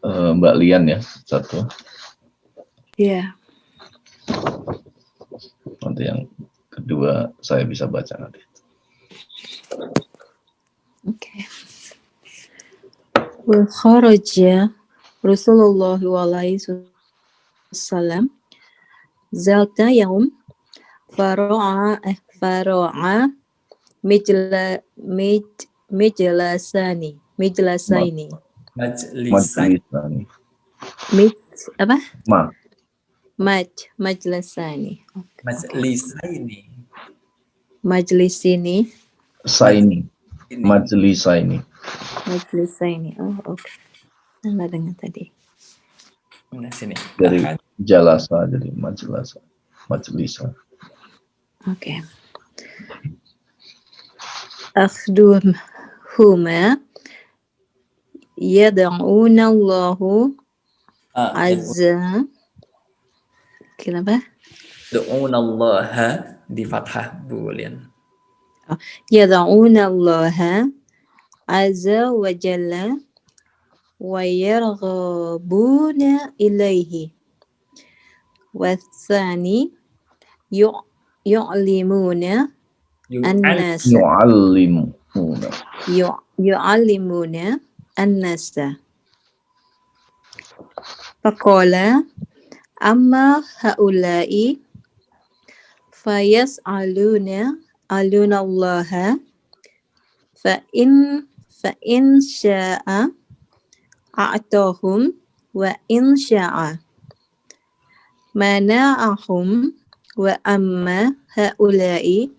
Mbak Lian ya, 1. Iya. Nanti yang kedua saya bisa baca nanti. Oke. Wa kharaja Rasulullah sallallahu wasallam zata yaum fara'a mijlasaini. Majlisani. Majlisani. Majlisaini. Oh, oke. Anda dengar tadi. Nah, sini. Dari jalasa jadi majlisa. Oke. Akhduhuma yad'una Allahu azza. Kenapa? Du'una Allah di fathah bulian. Yad'una Allah azza wa jalla wa yarghabuna ilaihi. Wathani yu'allimuna an-nas. Yu'allimuna an-nas. Faqala amma haula'i fayas'aluna Allah fa in sya'a a'tahum wa in sya'a mana'ahum wa amma haula'i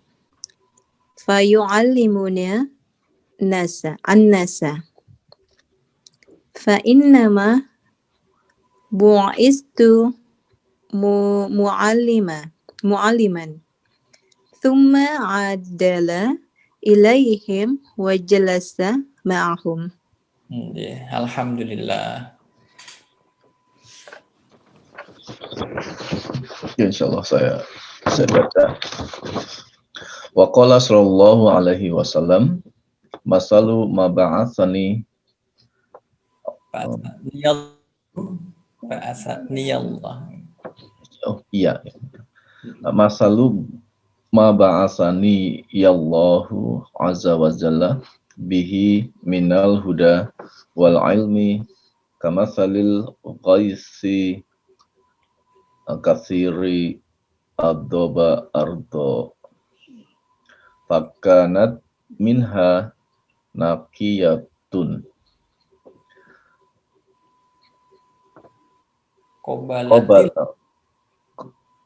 fayu'allimuna an-nasa fa innama bu'istu mu'alliman thumma adala ilaihim wa jalasa ma'ahum. Alhamdulillah. Insyaallah saya baca. Wa qala sallallahu alaihi wasallam masalu ma ba'atsani masalu ma ba'atsani yallahu azza wa jalla bihi minal huda wal ilmi kamathalil ghaisi katsiri ad-daba ardo fakanat minha naqiyatun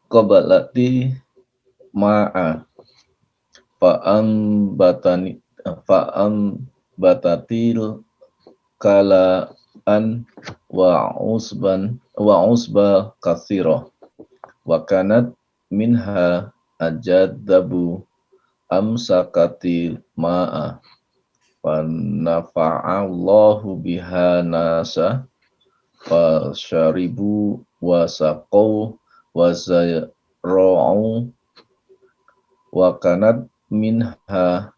qabalati ma'a fa'ambatatil kala'an wa usba katsira wa kanat minha ajadabu amsakatil ma'a fa nafa'allahu biha nasa wa syaribu wa saqaw wa zara'u wa kanat minha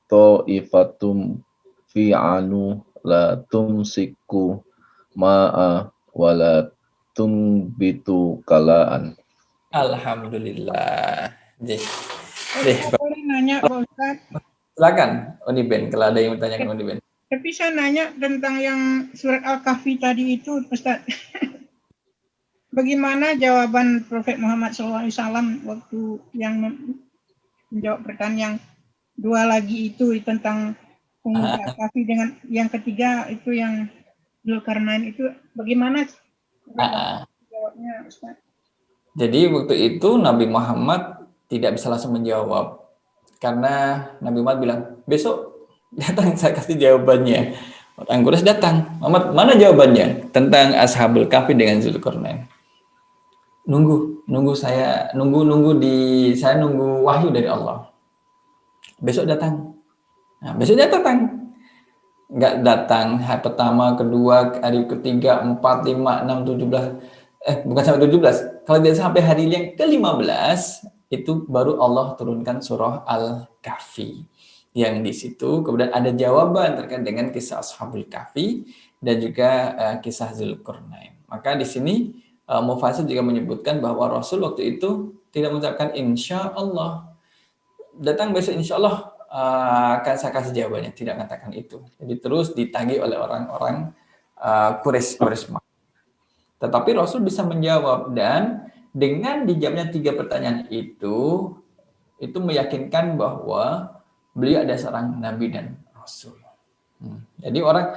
ta'ifatum fi'anu la tumsiku ma'a wa la tumbitu kala'an. Alhamdulillah. Boleh nanya Pak Ustadz? Silakan Uniben kalau ada yang bertanya ke Uniben. Tapi saya nanya tentang yang surat Al-Kahfi tadi itu Ustadz. Bagaimana jawaban Prophet Muhammad SAW waktu yang menjawab pertanyaan yang dua lagi itu tentang penguasa Al-Kahfi dengan yang ketiga itu yang Dzulkarnain itu bagaimana jawabnya Ustaz? Jadi waktu itu Nabi Muhammad tidak bisa langsung menjawab karena Nabi Muhammad bilang besok datang saya kasih jawabannya. Orang Quraisy datang, Muhammad mana jawabannya tentang Ashabul Kahfi dengan Dzulkarnain? Nunggu saya nunggu wahyu dari Allah. Besok datang. Nah, besok dia datang. Enggak datang hari pertama, kedua, hari ketiga, 4, 5, 6, 17. Bukan sampai 17. Kalau dia sampai hari yang ke-15, itu baru Allah turunkan surah Al-Kahfi. Yang di situ kemudian ada jawaban terkait dengan kisah Ashabul Kahfi dan juga kisah Dzulkarnain. Maka di sini Mufassir juga menyebutkan bahwa Rasul waktu itu tidak mengucapkan insya Allah. Datang besok insya Allah akan saya kasih jawabannya. Tidak mengatakan itu. Jadi terus ditagih oleh orang-orang Quraisy. Tetapi Rasul bisa menjawab dan dengan dijawabnya 3 pertanyaan itu meyakinkan bahwa beliau ada seorang nabi dan rasul. Jadi orang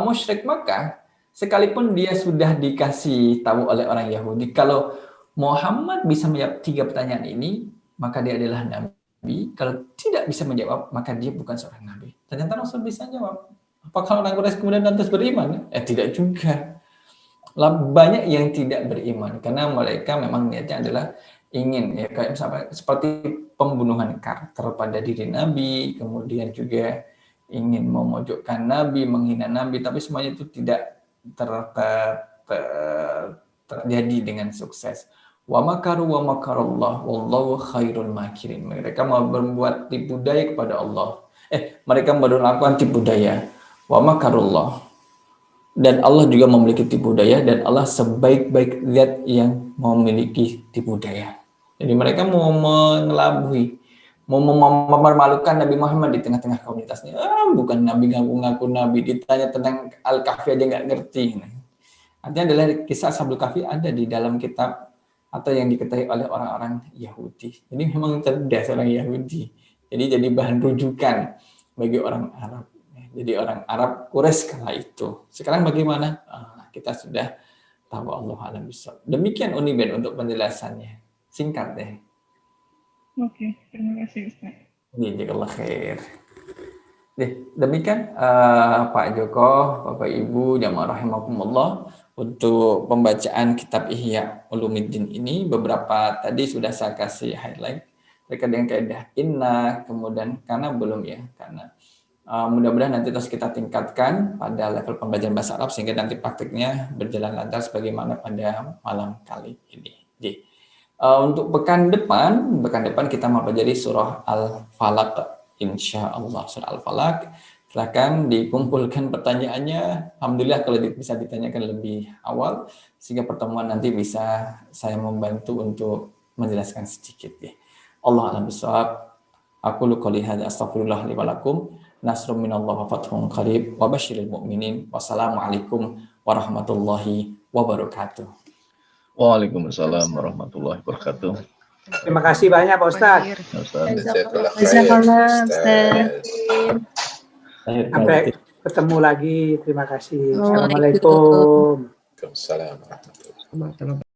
musyrik Makkah sekalipun dia sudah dikasih tahu oleh orang Yahudi kalau Muhammad bisa menjawab 3 pertanyaan ini, maka dia adalah nabi. Kalau tidak bisa menjawab, maka dia bukan seorang nabi. Ternyata Rasul bisa jawab. Apakah orang Quraisy kemudian lantas beriman? Tidak juga. Banyak yang tidak beriman karena mereka memang niatnya adalah ingin kayak misalnya seperti pembunuhan karakter pada diri Nabi, kemudian juga ingin memojokkan Nabi, menghina Nabi, tapi semuanya itu tidak terjadi dengan sukses. Wa makaru wa makarallah wallahu khairul makirin. Mereka mau berbuat tipu daya kepada Allah. Mereka melakukan tipu daya. Wa makarullah. Dan Allah juga memiliki tipu daya dan Allah sebaik-baik zat yang memiliki tipu daya. Jadi mereka mau mengelabui, mau mempermalukan Nabi Muhammad di tengah-tengah komunitasnya. Bukan Nabi, ngaku-ngaku Nabi, ditanya tentang Al-Kahfi aja nggak ngerti. Artinya adalah kisah Ashabul Kahfi ada di dalam kitab atau yang diketahui oleh orang-orang Yahudi. Jadi memang cerdas orang Yahudi. Jadi bahan rujukan bagi orang Arab. Jadi orang Arab Quraisy kala itu. Sekarang bagaimana? Kita sudah tahu, Allah a'lam bishawab. Demikian Uniben untuk penjelasannya. Singkat deh. Oke, terima kasih Ustaz. Jazakallah khair. Demikian Pak Joko, Bapak Ibu, jamaah rahimakumullah untuk pembacaan kitab Ihya Ulumuddin ini. Beberapa tadi sudah saya kasih highlight terkait dengan kaidah inna, kemudian karena belum ya, karena mudah-mudahan nanti terus kita tingkatkan pada level pembelajaran bahasa Arab sehingga nanti praktiknya berjalan lancar sebagaimana pada malam kali ini. Jadi, untuk pekan depan kita mempelajari surah Al-Falaq insyaallah. Surah Al-Falaq, silakan dikumpulkan pertanyaannya. Alhamdulillah kalau bisa ditanyakan lebih awal sehingga pertemuan nanti bisa saya membantu untuk menjelaskan sedikit ya. Allah a'lam bishawab. Aqulu qouli hadza astaghfirullah li wa lakum. Nasrun minallah wa fathun qarib wa basyiril mu'minin. Wassalamualaikum warahmatullahi wabarakatuh. Waalaikumsalam warahmatullahi wabarakatuh. Terima kasih banyak Pak Ustadz. Jazakallah Jazakallah, khair, Ustaz. Sampai ketemu lagi. Terima kasih. Waalaikumsalam. Assalamualaikum. Waalaikumsalam warahmatullahi wabarakatuh.